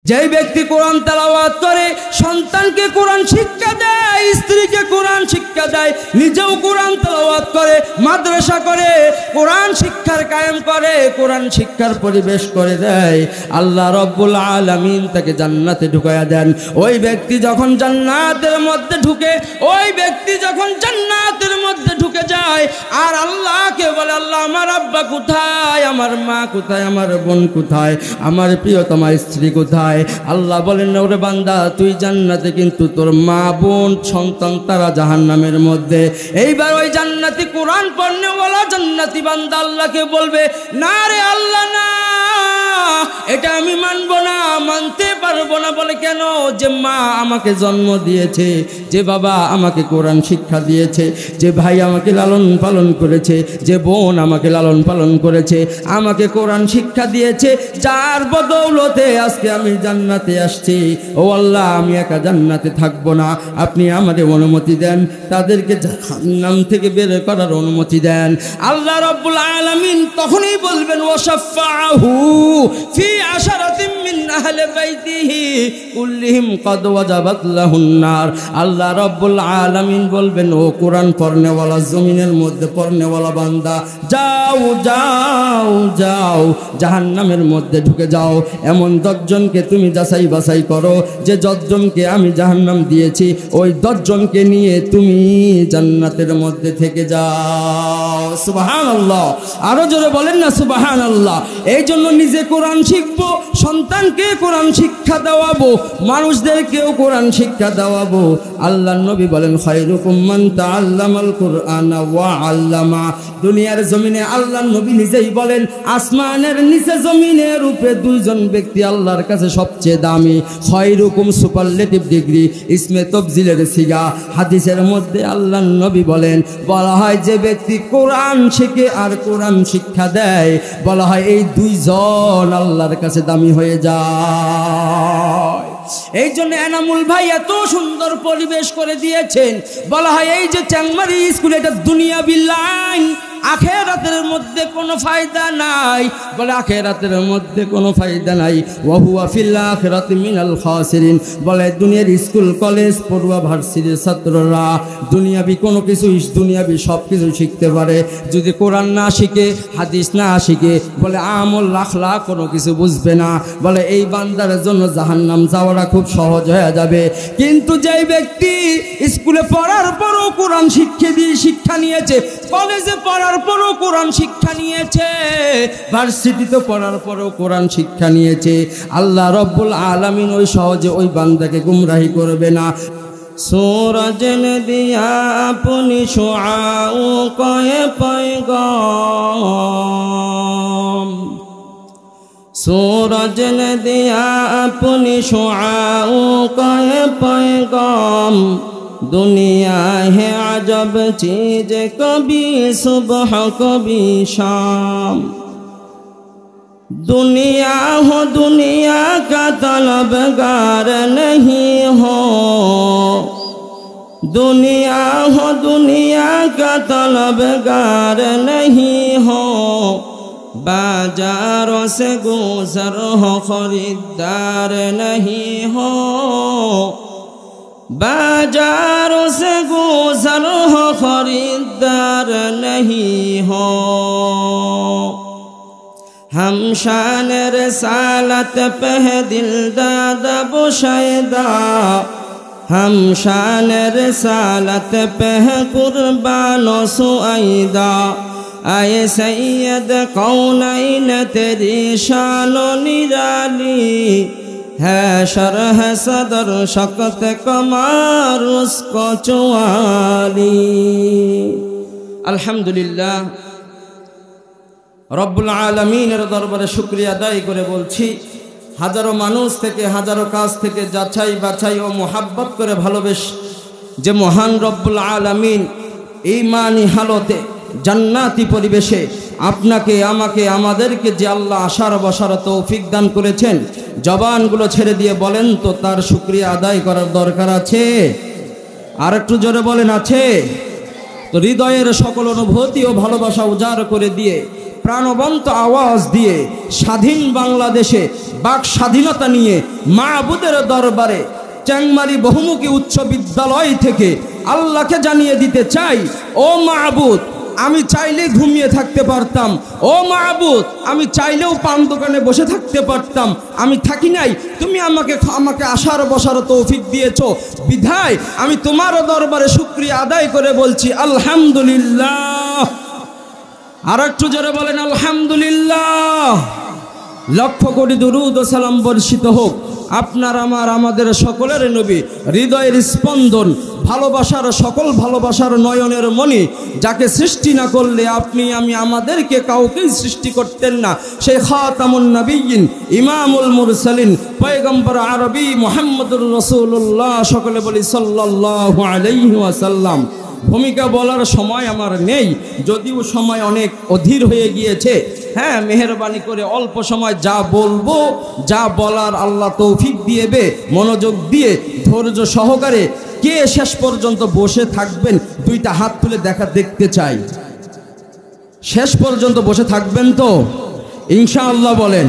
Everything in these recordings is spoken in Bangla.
যেই ব্যক্তি কোরআন তেলাওয়াত করে, সন্তানকে কোরআন শিক্ষা দেয়, স্ত্রীকে কোরআন শিক্ষা দেয়, নিজেও কোরআন তেলাওয়াত করে, মাদ্রাসা করে, কোরআন শিক্ষার কায়েম করে, কোরআন শিক্ষার পরিবেশ করে দেয়, আল্লাহ রব্বুল আলামিন তাকে জান্নাতে ঢুকায়া দেন। ওই ব্যক্তি যখন জান্নাতের মধ্যে ঢুকে, ওই ব্যক্তি যখন জান্নাতের মধ্যে ঢুকে যায় আর আল্লাহকে বলে, আল্লাহ আমার আব্বা কোথায়, আমার মা কোথায়, আমার বোন কোথায়, আমার প্রিয়তমা স্ত্রী কোথায়? আল্লাহ বলেন, ওরে বান্দা তুই জান্নাতে, কিন্তু তোর মা বোন সন্তান তারা জাহান্নামের মধ্যে। এইবার ওই জান্নাতি কোরআন পড়নেওয়ালা জান্নাতি বান্দা আল্লাহকে বলবে, না রে আল্লাহ না, এটা আমি মানব না, মানতে পারবো না। বলে কেন? যে মা আমাকে জন্ম দিয়েছে, যে বাবা আমাকে কোরআন শিক্ষা দিয়েছে, যে ভাই আমাকে লালন পালন করেছে, যে বোন আমাকে লালন পালন করেছে, আমাকে কোরআন শিক্ষা দিয়েছে, যার বদৌলতে আজকে আমি জান্নাতে আসছি। ও আল্লাহ, আমি একা জান্নাতে থাকবো না, আপনি আমাদের অনুমতি দেন, তাদেরকে জাহান্নাম থেকে বের করার অনুমতি দেন। আল্লাহ রাব্বুল আলামিন তখনই বলবেন, ওয়াশাফাহু ফি আশারাতিন মিন আহলি বাইতিহি কুল্লিহিম ক্বাদ ওয়াজাবাত লাহুন নার। আল্লাহ রাব্বুল আলামিন বলবেন, ও কোরআন পড়নেওয়ালা, জমিনের মধ্যে পড়নেওয়ালা বান্দা, যাও যাও যাও, জাহান্নামের মধ্যে ঢুকে যাও। এমন 10 জনকে তুমি যাচাই বাছাই করো, যে 10 জনকে আমি জাহান্নাম দিয়েছি, ওই 10 জনকে নিয়ে তুমি জান্নাতের মধ্যে থেকে যাও। সুবহানাল্লাহ, আরো জোরে বলেন না সুবহানাল্লাহ। এই জন্য নিজে কোরআন শিখবো, সন্তানকে কোরআন শিক্ষা দেওয়াবো, মানুষদেরকেও কোরআন শিক্ষা দেওয়াবো। আল্লাহর নবী বলেন, খায়রুকুম মান তাআল্লামাল কুরআনা ওয়া আল্লামা। দুনিয়ার জমিনে আল্লাহর নবী নিজেই বলেন, আসমানের নিচে জমিনের উপরে 2 জন ব্যক্তি আল্লাহর কাছে সবচেয়ে দামি। খায়রুকুম সুপারলেটিভ ডিগ্রি, ইসমে তফজিলের সিগা। হাদিসের মধ্যে আল্লাহর নবী বলেন, বলা হয় যে ব্যক্তি কোরআন শিখে আর কোরআন শিক্ষা দেয়, বলা হয় এই 2 জন আল্লাহর কাছে দামি হয়ে যায়। এই জন্য এনামুল ভাই এত সুন্দর পরিবেশ করে দিয়েছেন। বলা হয় এই যে চ্যাংমারি স্কুল, এটা দুনিয়াবি লাইন, আখেরাতের মধ্যে কোনো ফায়দা নাই। বলে আখেরাতের মধ্যে কোনো ফায়দা নাই, ওয়া হুয়া ফিল আখিরাতি মিনাল খাসিরিন। বলে দুনিয়ার স্কুল কলেজ পড়ুয়া ভার্সিটির ছাত্ররা দুনিয়াবি কোনো কিছু, দুনিয়াবি সব কিছু শিখতে পারে, যদি কোরআন না শিখে, হাদিস না শিখে, বলে আমল আখলাক কোনো কিছু বুঝবে না। বলে এই বান্দার জন্য জাহান্নাম যাওয়াটা খুব সহজ হয়ে যাবে। কিন্তু যেই ব্যক্তি স্কুলে পড়ার পরও কোরআন শিক্ষা নিয়েছে, কলেজে পড়ার পরও কোরআন শিক্ষা নিয়েছে, ভার্সিটিতে পড়ার পরও কোরআন শিক্ষা নিয়েছে, আল্লাহ রব্বুল আলামিন ওই সহজে ওই বান্দাকে গুমরাহি করবে না। सूरज ने दिया अपनी शुआओं को ये पैगाम, सूरज ने दिया अपनी शुआओं को ये पैगाम, दुनिया है अजब चीज, कभी सुबह कभी शाम, दुनिया हो दुनिया का तलबगार नहीं हो, दुनिया हो दुनिया का तलबगार नहीं हो, बाजारों से गुजर हो खरीदार नहीं हो, बाजारों से गुजर हो खरीदार नहीं हो, हम शान रसालत पे है दिल दादा बुशायदा, हम शान रसालत पे है कुर्बानो सुआइदा, आए सैयद कौनैन तेरी शानो निराली, है शरह सदर शक़त कमार उसको चुआली। अल्हम्दुलिल्लाह, রব্বুল আলামিনের দরবারে শুকরিয়া আদায় করে বলছি, হাজারো মানুষ থেকে, হাজারো কাজ থেকে যাচাই বাছাই ও মোহাব্বত করে ভালোবেস যে মহান রব্বুল আলামিন ঈমানি হালতে জান্নাতি পরিবেশে আপনাকে, আমাকে, আমাদেরকে যে আল্লাহ আশার বসার তৌফিক দান করেছেন, জবানগুলো ছেড়ে দিয়ে বলেন তো তার শুকরিয়া আদায় করার দরকার আছে? আর একটু জোরে বলেন আছে? তো হৃদয়ের সকল অনুভূতি ও ভালোবাসা উজাড় করে দিয়ে প্রাণবন্ত আওয়াজ দিয়ে স্বাধীন বাংলাদেশে বাক স্বাধীনতা নিয়ে মাহবুদের দরবারে চ্যাংমারি বহুমুখী উচ্চ বিদ্যালয় থেকে আল্লাহকে জানিয়ে দিতে চাই, ও মাহবুদ, আমি চাইলে ঘুমিয়ে থাকতে পারতাম, ও মাহবুদ, আমি চাইলেও পান দোকানে বসে থাকতে পারতাম, আমি থাকি নাই, তুমি আমাকে আসার বসার তৌফিক দিয়েছো, বিধায় আমি তোমার দরবারে শুকরিয়া আদায় করে বলছি আলহামদুলিল্লাহ। আর একটু জোরে বলেন আলহামদুলিল্লাহ। লক্ষ কোটি দুরূদ ও সালাম বর্ষিত হোক আপনার আমাদের সকলের নবী, হৃদয়ের স্পন্দন, ভালোবাসার সকল ভালোবাসার নয়নের মণি, যাকে সৃষ্টি না করলে আপনি আমি আমাদেরকে কাউকেই সৃষ্টি করতেন না, সেই খাতামুন নবিয়্যিন ইমামুল মুরসালিন পয়গম্বর আরবি মুহাম্মদুর রাসূলুল্লাহ। সকলে বলি সাল্লাল্লাহু আলাইহি ওয়াসাল্লাম। ভূমিকা বলার সময় আমার নেই, যদিও সময় অনেক অধীর হয়ে গিয়েছে। হ্যাঁ, মেহেরবানি করে অল্প সময় যা বলবো, যা বলার আল্লাহ তৌফিক দিয়েবে, মনোযোগ দিয়ে ধৈর্য সহকারে কে শেষ পর্যন্ত বসে থাকবেন দুইটা হাত তুলে দেখতে চাই। শেষ পর্যন্ত বসে থাকবেন তো ইনশাআল্লাহ? বলেন।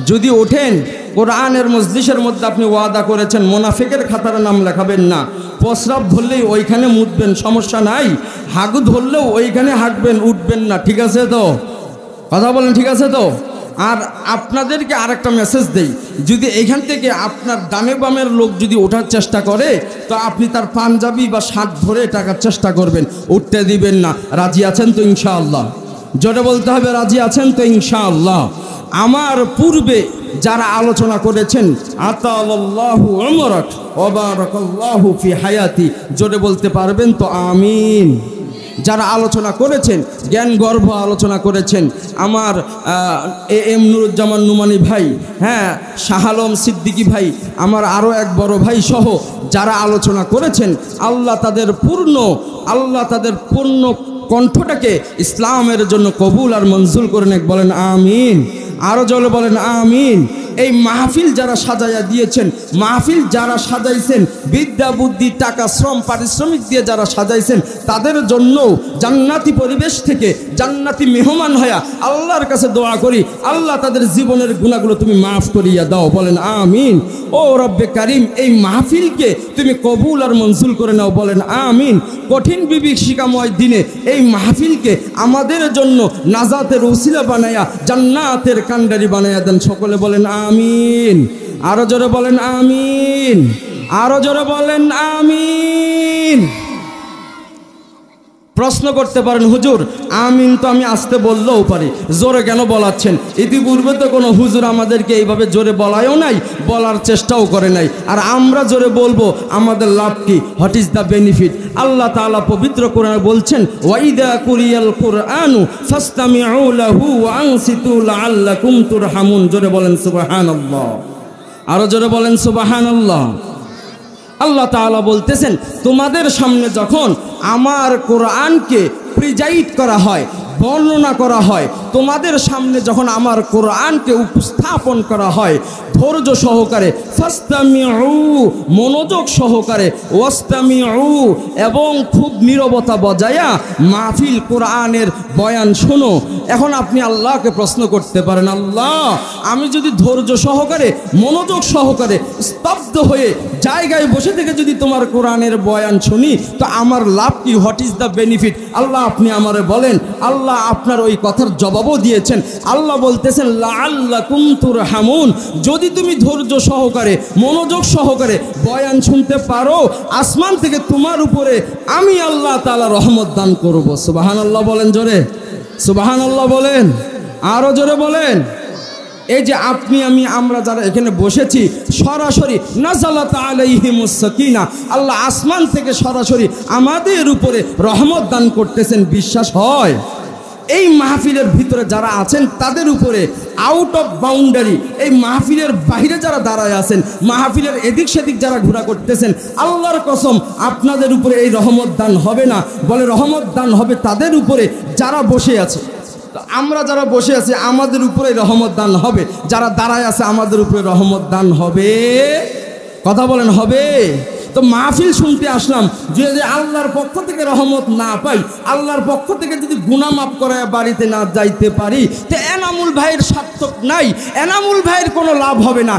যদি ওঠেন, কোরআনের মজলিসের মধ্যে আপনি ওয়াদা করেছেন মুনাফিকের খাতার নাম লেখাবেন না, প্রস্রাব ধরলেই ওইখানে মুতবেন, সমস্যা নাই, হাগু ধরলেও ওইখানে হাঁটবেন, উঠবেন না, ঠিক আছে তো? কথা বলেন, ঠিক আছে তো? আর আপনাদেরকে আরেকটা মেসেজ দেই, যদি এইখান থেকে আপনার ডানে বামের লোক যদি ওঠার চেষ্টা করে, তো আপনি তার পাঞ্জাবি বা শার্ট ধরে টাকার চেষ্টা করবেন, উঠতে দিবেন না। রাজি আছেন তো ইনশাআল্লাহ? জোরে বলতে হবে, রাজি আছেন তো ইনশাআল্লাহ? আমার পূর্বে যারা আলোচনা করেছেন, আতালাল্লাহু উমরাক ওয়া বারাকাল্লাহু ফি হায়াতি, জোরে বলতে পারবেন তো আমিন? যারা আলোচনা করেছেন, জ্ঞান গর্ভ আলোচনা করেছেন, আমার এম নুরুজ্জামান নুমানি ভাই, হ্যাঁ, শাহ আলম সিদ্দিকী ভাই, আমার আরও এক বড় ভাই সহ যারা আলোচনা করেছেন, আল্লাহ তাদের পূর্ণ কণ্ঠটাকে ইসলামের জন্য কবুল আর মঞ্জুর করে নেক। বলেন আমিন। আরও জোরে বলেন আমিন। এই মাহফিল যারা সাজাইয়া দিয়েছেন, মাহফিল যারা সাজাইছেন, বিদ্যা বুদ্ধি টাকা শ্রম পারিশ্রমিক দিয়ে যারা সাজাইছেন, তাদের জন্য জান্নাতি পরিবেশ থেকে জান্নাতি মেহমান হয়া আল্লাহর কাছে দোয়া করি, আল্লাহ তাদের জীবনের গুনাহগুলো তুমি মাফ করিয়া দাও। বলেন আমিন। ও রব্বে কারিম, এই মাহফিলকে তুমি কবুল আর মঞ্জুর করে নাও। বলেন আমিন। কঠিন বিভীষিকাময় দিনে এই মাহফিলকে আমাদের জন্য নাজাতের উসিলা বানায়া জান্নাতের কান্ডারি বানায়া দেন। সকলে বলেন আমিন। আরো জোরে বলেন আমিন। আরো জোরে বলেন আমিন। প্রশ্ন করতে পারেন, হুজুর আমিন তো আমি আসতে বললেও পারি, জোরে কেন বলাচ্ছেন? ইতিপূর্বে তো কোনো হুজুর আমাদেরকে এইভাবে জোরে বলায়ও নাই, বলার চেষ্টাও করে নাই। আর আমরা জোরে বলবো, আমাদের লাভ কি? What is the benefit? Allah তাআলা পবিত্র কোরআনে বলছেন, ওয়াইদা কুরিয়াল কুরআনু ফাসতামিউ লাহু ওয়া আনসিতু লাআল্লাকুম তুরহামুন। জোরে বলেন সুবহানাল্লাহ। আরো জোরে বলেন সুবহানাল্লাহ। আল্লাহ তাআলা বলতেছেন, তোমাদের সামনে যখন আমার কোরআনকে প্রেজাইট করা হয়, বর্ণনা করা হয়, তোমাদের সামনে যখন আমার কোরআনকে উপস্থাপন করা হয়, ধৈর্য সহকারে, ফাসতামিউ, মনোযোগ সহকারে, ওয়াসতামিউ, এবং খুব নীরবতা বজায়া মাহফিল কোরআনের বয়ান শোনো। এখন আপনি আল্লাহকে প্রশ্ন করতে পারেন, আল্লাহ, আমি যদি ধৈর্য সহকারে, মনোযোগ সহকারে, স্তব্ধ হয়ে জায়গায় বসে থেকে যদি তোমার কোরআনের বয়ান শুনি, তো আমার লাভ কি? What is the benefit? Allah আপনি আমারে বলেন। আল্লাহ আপনার ওই কথার জবাবও দিয়েছেন। আল্লাহ বলতেছেন, লাআল্লাকুম তুরহামুন, যদি তুমি ধৈর্য সহকারে, মনোযোগ সহকারে বয়ান শুনতে পারো, আসমান থেকে তোমার উপরে আমি আল্লাহ তাআলা রহমত দান করব। সুবহানাল্লাহ বলেন জোরে, সুবহানাল্লাহ বলেন, আরো জোরে বলেন। এই যে আপনি আমরা যারা এখানে বসেছি, সরাসরি নাযালাত আলাইহিমুস সাকিনা, আল্লাহ আসমান থেকে সরাসরি আমাদের উপরে রহমত দান করতেছেন, বিশ্বাস হয়? এই মাহফিলের ভিতরে যারা আছেন তাদের উপরে আউট অফ বাউন্ডারি, এই মাহফিলের বাইরে যারা দাঁড়ায় আছেন, মাহফিলের এদিক সেদিক যারা ঘোরা করতেছেন, আল্লাহর কসম আপনাদের উপরে এই রহমত দান হবে না। বলে রহমত দান হবে তাদের উপরে যারা বসে আছে। আমরা যারা বসে আছি আমাদের উপরে রহমত দান হবে, যারা দাঁড়ায় আছে আমাদের উপরে রহমত দান হবে। কথা বলেন হবে? তো মাহফিল শুনতে আসলাম, যদি আল্লাহর পক্ষ থেকে রহমত না পাই, আল্লাহর পক্ষ থেকে যদি গুনাহ মাফ করায় বাড়িতে না যাইতে পারি, তো এনামুল ভাইয়ের সার্থক নাই, এনামুল ভাইয়ের কোনো লাভ হবে না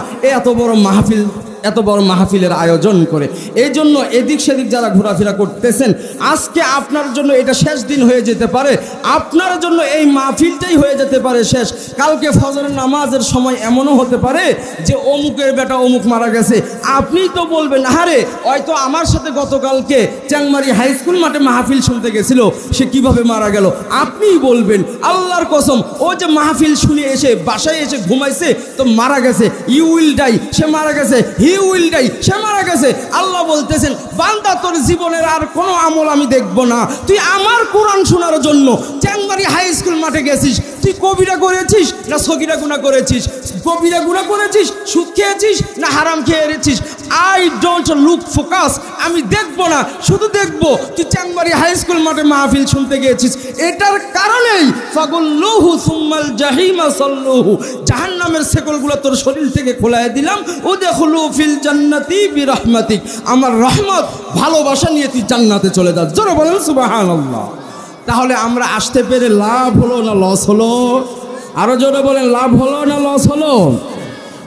এত বড় মাহফিলের আয়োজন করে। এই জন্য এদিক সেদিক যারা ঘোরাফেরা করতেছেন, আজকে আপনার জন্য এটা শেষ দিন হয়ে যেতে পারে, আপনার জন্য এই মাহফিলটাই হয়ে যেতে পারে শেষ। কালকে ফজরের নামাজের সময় এমনও হতে পারে যে অমুকের বেটা অমুক মারা গেছে, আপনিই তো বলবেন আরে হয়তো আমার সাথে গতকালকে চ্যাংমারি হাই স্কুল মাঠে মাহফিল শুনতে গেছিল, সে কিভাবে মারা গেল, আপনিই বলবেন। আল্লাহর কসম, ও যে মাহফিল শুনে এসে বাসায় এসে ঘুমাইছে তো মারা গেছে, ইউ উইল ডাই, সে মারা গেছে, হি উইল ডাই, সে মারা গেছে। আল্লাহ বলতেছেন বান্দা তোর জীবনের আর কোনো আমল আমি দেখব না, তুই আমার কোরআন শোনার জন্য চ্যাংমারি হাই স্কুল মাঠে গেছিস, তুই কবিরা করেছিস না সগীরা গুনাহ করেছিস, কবিরা গুনাহ করেছিস, সুদ খেয়েছিস না হারাম খেয়েছিস, আই ডোন্ট লুক ফোকাস, আমি দেখব না, শুধু দেখব তুই চ্যাংমারি হাই স্কুল মাঠে মাহফিল শুনতে গিয়েছিস। এটার কারণেই ফাগুল্লুহু সুম্মাল জাহিমা সাল্লুহু, জাহান্নামের শেকলগুলো তোর শরীর থেকে খোলায় দিলাম, উদখুলু ফিল জান্নাতি বিরহমাতিক, আমার রহমত ভালোবাসা নিয়ে তুই জান্নাতে চলে যা। জোরে বলেন সুবহানাল্লাহ। তাহলে আমরা আসতে পেরে লাভ হলো না লস হলো? আরো জোরে বলেন লাভ হলো না লস হলো?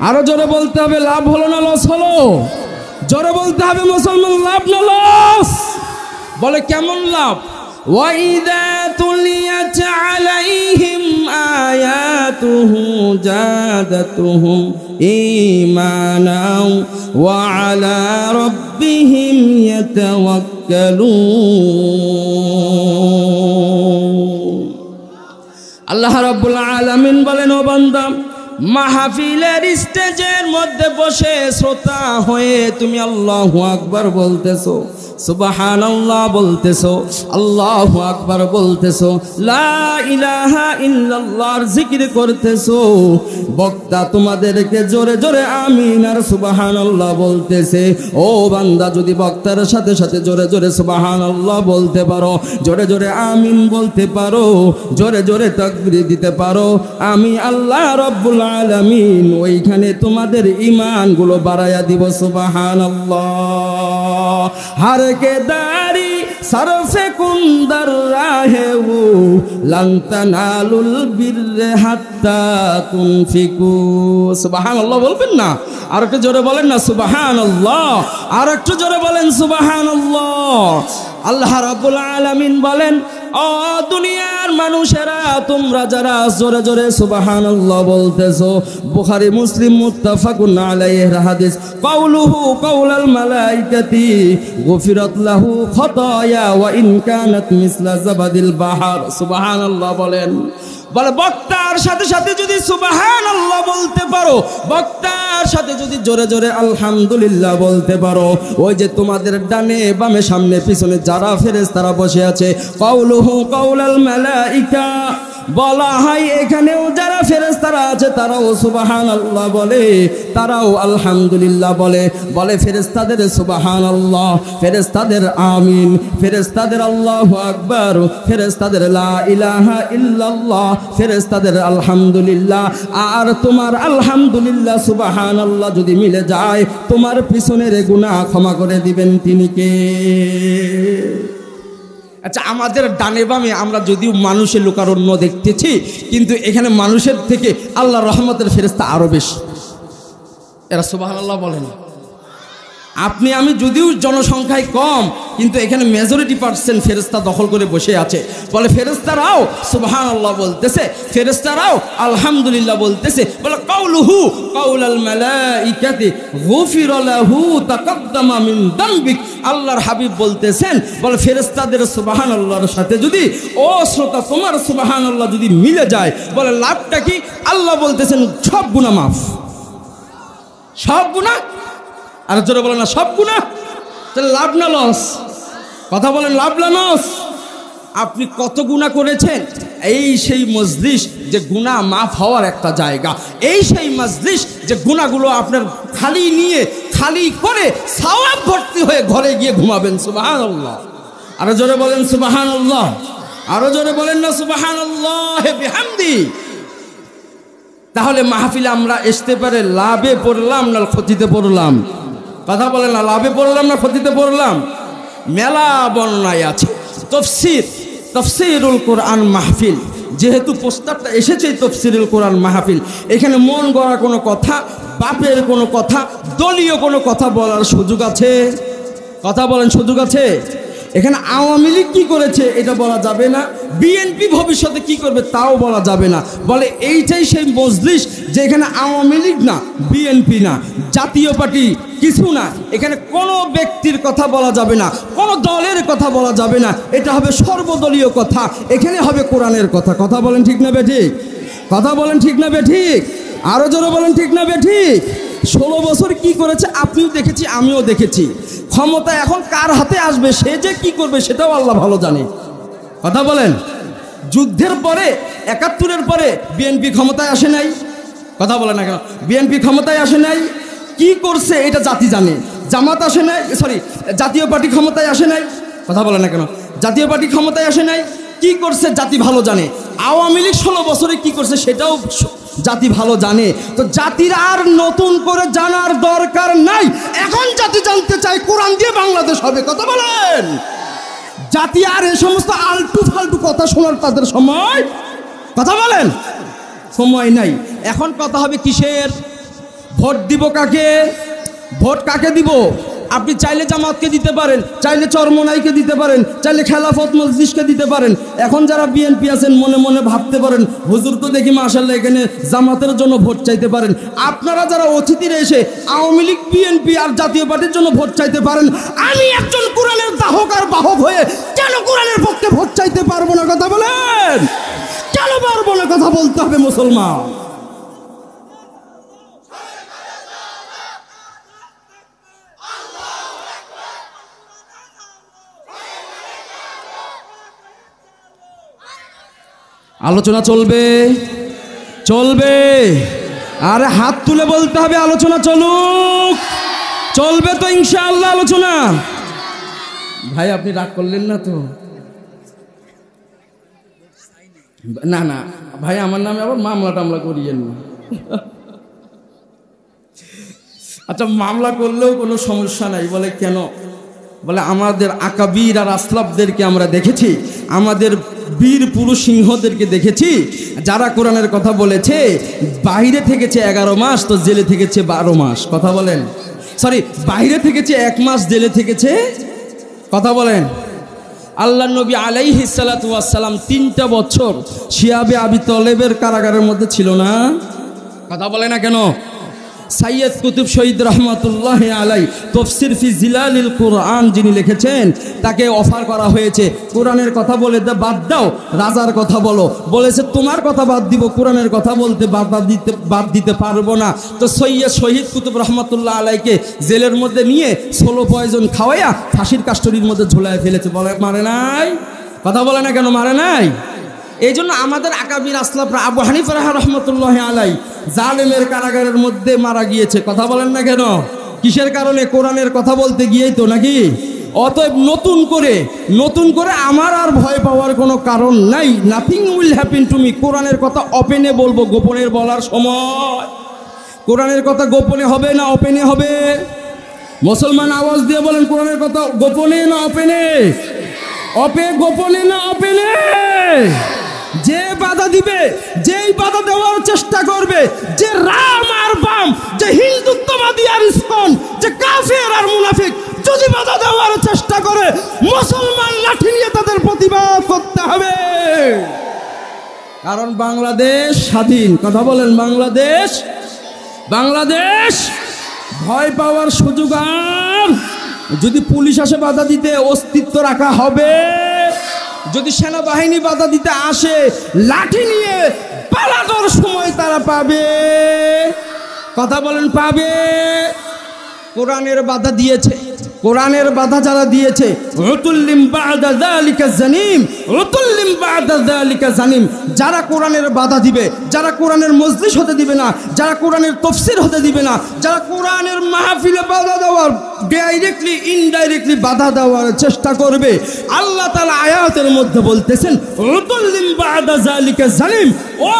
আরো জোরে বলতে হবে লাভ হলো না লস হলো? জোরে বলতে হবে মুসলমান, লাভ না লস? বলে কেমন লাভ? وَإِذَا تُلِيَتْ عَلَيْهِمْ آيَاتُهُ زَادَتْهُمْ إِيمَانًا وَعَلَى رَبِّهِمْ يَتَوَكَّلُونَ। আল্লাহ রাব্বুল আলামিন বলেন, ও বান্দা, মাহফিলের স্টেজের মধ্যে বসে শ্রোতা হয়ে তুমি আল্লাহু আকবার বলতেছো, সুবহানাল্লাহ বলতেছো, আল্লাহু আকবার বলতেছো, লা ইলাহা ইল্লাল্লাহর জিকির করতেছো। বক্তা তোমাদেরকে জোরে জোরে আমিন আর সুবহানাল্লাহ বলতেছে। ও বান্দা, যদি বক্তার সাথে সাথে জোরে জোরে সুবহানাল্লাহ বলতে পারো, জোরে জোরে আমিন বলতে পারো, জোরে জোরে তাকবীর দিতে পারো, আমি আল্লাহ রাব্বুল আলামিন ওইখানে তোমাদের ঈমানগুলো বাড়ায়া দিব। সুবহানাল্লাহ। हर के दारी सरफे कुंदर राहे वो लन तनालुल बिर्रे हत्ता तुनफिकू। सुबहानाल्लाह बोलবেন না? আর একটু জোরে বলেন না সুবহানাল্লাহ? আর একটু জোরে বলেন সুবহানাল্লাহ। আল্লাহ রাব্বুল আলামিন বলেন, ও দুনিয়ার মানুষেরা, তোমরা যারা জোরে জোরে সুবহানাল্লাহ বলতেছো, বুখারী মুসলিম মুত্তাফাকুন আলাইহির হাদিস, কাউলুহু কাউলাল মালাইকাতি গুফিরাত লাহু খাতায়া ওয়া ইন কানাত মিসলা জাবাদিল বাহর। সুবহানাল্লাহ বলেন। বলে বক্তার সাথে সাথে যদি সুবহানাল্লাহ বলতে পারো, বক্তার সাথে যদি জোরে জোরে আলহামদুলিল্লাহ বলতে পারো, ওই যে তোমাদের ডানে বামে সামনে পিছনে যারা ফেরেশতারা বসে আছে, কাউলুহু কাউলাল মালাইকা, বলা হয় এখানেও যারা ফেরেশতারা আছে তারাও সুবহানাল্লাহ বলে, তারাও আলহামদুলিল্লাহ বলে। বলে ফেরেশতাদের সুবহানাল্লাহ, ফেরেশতাদের আমিন, ফেরেশতাদের আল্লাহু আকবার, ফেরেশতাদের লা ইলাহা ইল্লাল্লাহ, ফেরেশতাদের আলহামদুলিল্লাহ। আর তোমার আলহামদুলিল্লাহ সুবহানাল্লাহ যদি মিলে যায়, তোমার পিছনের গুনাহ ক্ষমা করে দিবেন তিনি কে? আচ্ছা, আমাদের ডানে বামে আমরা যদিও মানুষের লোকারণ্য দেখতেছি, কিন্তু এখানে মানুষের থেকে আল্লাহর রহমতের ফেরেশতা আরো বেশি। এরা সুবহানাল্লাহ বলেন। আপনি আমি যদিও জনসংখ্যায় কম, কিন্তু এখানে মেজরিটি পার্সেন্ট ফেরেশতা দখল করে বসে আছে। বলে ফেরেশতারাও সুবহানাল্লাহ বলতেছে, ফেরেশতারাও আলহামদুলিল্লাহ বলতেছে। বলে কাউলুহু কাউলাল মালাইকাতি গুফিরা লাহু তাকাদ্দামা মিন দামবিক। আল্লাহর হাবিব বলতেছেন, বলে ফেরেশতাদের সুবহানাল্লাহর সাথে যদি ও শ্রোতা তোমার সুবহানাল্লাহ যদি মিলে যায়, বলে লাভটা কি? আল্লাহ বলতেছেন সব গুনাহ মাফ, সব গুনাহ। আর জোরে বলেন না সব গুনাহ। তাহলে লাভ না লস? কথা বলেন লাভ না লস? আপনি কত গুনাহ করেছেন? এই সেই মজলিস যে গুনাহ মাফ হওয়ার একটা জায়গা, এই সেই মজলিস যে গুনাহগুলো আপনার খালি নিয়ে খালি করে সওয়াব ভর্তি হয়ে ঘরে গিয়ে ঘুমাবেন। সুবহানাল্লাহ। আরো জোরে বলেন সুবহানাল্লাহ। আরো জোরে বলেন না সুবহানাল্লাহ বিহামদি। তাহলে মাহফিলে আমরা আসতে পারে লাভে পড়লাম না ক্ষতিতে পড়লাম? কথা বলেন না, লাভে পড়লাম না ক্ষতিতে পড়লাম? মেলা বর্ণনায় আছে। তফসিরুল কোরআন মাহফিল, যেহেতু প্রস্তাবটা এসেছে তফসিরুল কোরআন মাহফিল, এখানে মন গড়া কোনো কথা, বাপের কোনো কথা, দলীয় কোনো কথা বলার সুযোগ আছে? কথা বলেন, সুযোগ আছে? এখানে আওয়ামী লীগ কী করেছে এটা বলা যাবে না, বিএনপি ভবিষ্যতে কি করবে তাও বলা যাবে না। বলে এইটাই সেই মজলিস যে এখানে আওয়ামী লীগ না, বিএনপি না, জাতীয় পার্টি কিছু না, এখানে কোনো ব্যক্তির কথা বলা যাবে না, কোনো দলের কথা বলা যাবে না, এটা হবে সর্বদলীয় কথা, এখানে হবে কোরআনের কথা। কথা বলেন ঠিক না বেঠিক? কথা বলেন ঠিক না বেঠিক? আরও জোরে বলেন ঠিক না বেঠিক? 16 বছর কি করেছে আপনিও দেখেছি, আমিও দেখেছি। ক্ষমতা এখন কার হাতে আসবে, সে যে কি করবে সেটাও আল্লাহ ভালো জানে। কথা বলেন, যুদ্ধের পরে 71-এর পরে বিএনপি ক্ষমতায় আসে নাই? কথা বলে না কেন? বিএনপি ক্ষমতায় আসে নাই, কি করছে এটা জাতি জানে। জামাত আসে নাই, জাতীয় পার্টি ক্ষমতায় আসে নাই। কথা বলে না কেন? জাতীয় পার্টি ক্ষমতায় আসে নাই, কি করছে জাতি ভালো জানে। আওয়ামী লীগ 16 বছরে কি করছে সেটাও জাতি ভালো জানে। তো জাতির আর নতুন করে জানার দরকার নাই। এখন জাতি জানতে চায় কোরআন দিয়ে বাংলাদেশ হবে। কথা বলেন, জাতি আর এ সমস্ত আলটু ফালটু কথা শোনার তাদের সময়, কথা বলেন, সময় নাই। এখন কথা হবে কিসের? ভোট দিব কাকে? ভোট কাকে দিব? আপনি চাইলে জামাতকে দিতে পারেন, চাইলে চরমনাইকে দিতে পারেন, চাইলে খেলাফত মজলিসকে দিতে পারেন। এখন যারা বিএনপি আছেন মনে মনে ভাবতে পারেন, হুজুর তো দেখি মাশাআল্লাহ এখানে জামাতের জন্য ভোট চাইতে পারেন। আপনারা যারা অতিথিরা এসে আওয়ামী লীগ, বিএনপি আর জাতীয় পার্টির জন্য ভোট চাইতে পারেন, আমি একজন কোরআনের দাহক আর বাহক হয়ে কেন কোরআনের পক্ষে ভোট চাইতে পারবো না? কথা বলেন, কেন পারবো না? কথা বলতে হবে মুসলমান। আলোচনা চলবে, চলবে। আরে হাত তুলে বলতে হবে আলোচনা চলুক, চলবে তো ইনশাআল্লাহ আলোচনা। ভাই আপনি রাগ করলেন না তো? না না ভাই, আমার নামে আবার মামলা টামলা করিয়েন না। আচ্ছা, মামলা করলেও কোনো সমস্যা নাই। বলে কেন? বলে আমাদের আকাবির আর আসলাফদেরকে আমরা দেখেছি, আমাদের বীর পুরুষ সিংহদেরকে দেখেছি, যারা কোরআনের কথা বলেছে বাইরে থেকেছে 11 মাস, তো জেলে থেকেছে 12 মাস। কথা বলেন, বাইরে থেকেছে 1 মাস, জেলে থেকেছে, কথা বলেন। আল্লাহ নবী আলাইহিস সালাতু ওয়াস সালাম 3টা বছর শিয়াবে আবি তলেবের কারাগারের মধ্যে ছিল না? কথা বলে না কেন? সাইয়্যিদ কুতুব শহীদ রহমাতুল্লাহ আলাই তফসির ফি জিলালিল কোরআন যিনি লিখেছেন, তাকে অফার করা হয়েছে কোরআনের কথা বলে বাদ দাও, রাজার কথা বলো। বলেছে তোমার কথা বাদ দিব, কোরআনের কথা বলতে বাদ দিতে পারবো না। তো সৈয়দ শহীদ কুতুব রহমাতুল্লাহ আলাইকে জেলের মধ্যে নিয়ে 16 পয়জন খাওয়াইয়া ফাঁসির কাস্টডির মধ্যে ঝুলায় ফেলেছে। বলে মারে নাই? কথা বলে না কেন? মারে নাই? এই জন্য আমাদের আকাবির আসলাফরা, আবু হানিফা রহমতুল্লাহ আলাই জালেমের কারাগারের মধ্যে মারা গিয়েছে। কথা বলেন না কেন? কিসের কারণে? কোরআনের কথা বলতে গিয়েই তো, নাকি? অতএব নতুন করে আমার আর ভয় পাওয়ার কোনো কারণ নাই। Nothing will happen to me. কোরআনের কথা ওপেনে বলবো, গোপনের বলার সময়। কোরআনের কথা গোপনে হবে না ওপেনে হবে? মুসলমান আওয়াজ দিয়ে বলেন, কোরআনের কথা গোপনে না ওপেনে? গোপনে না ওপেনে? যে বাধা দিবে, যেই বাধা দেওয়ার চেষ্টা করবে, যে রাম আর বাম, যে হিন্দুত্ববাদী আর ইসকন, যে কাফের আর মুনাফিক যদি বাধা দেওয়ার চেষ্টা করে, মুসলমান লাঠি নিয়ে তাদের প্রতিবাদ করতে হবে। কারণ বাংলাদেশ স্বাধীন। কথা বলেন, বাংলাদেশ ভয় পাওয়ার সুযোগ আর। যদি পুলিশ আসে বাধা দিতে, অস্তিত্ব রাখা হবে। যদি সেনাবাহিনী বাধা দিতে আসে, লাঠি নিয়ে পালানোর সময় তারা পাবে। কথা বলেন, পাবে। কোরআনের বাধা দিয়েছে, কোরআনের বাধা যারা দিয়েছে, উতুল্লিম বা'দা যালিকা জানিম, উতুল্লিম বা'দা যালিকা জানিম। যারা কোরআনের বাধা দিবে, যারা কোরআনের মজলিস হতে দিবে না, যারা কোরআনের তাফসীর হতে দিবে না, যারা কোরআনের মাহফিলে বাধা দেওয়ার ডাইরেক্টলি ইনডাইরেক্টলি বাধা দেওয়ার চেষ্টা করবে। আল্লাহ তাআলা আয়াতের মধ্যে বলতেছেন উতুল্লিম বাদা যালিকা জালিম। ও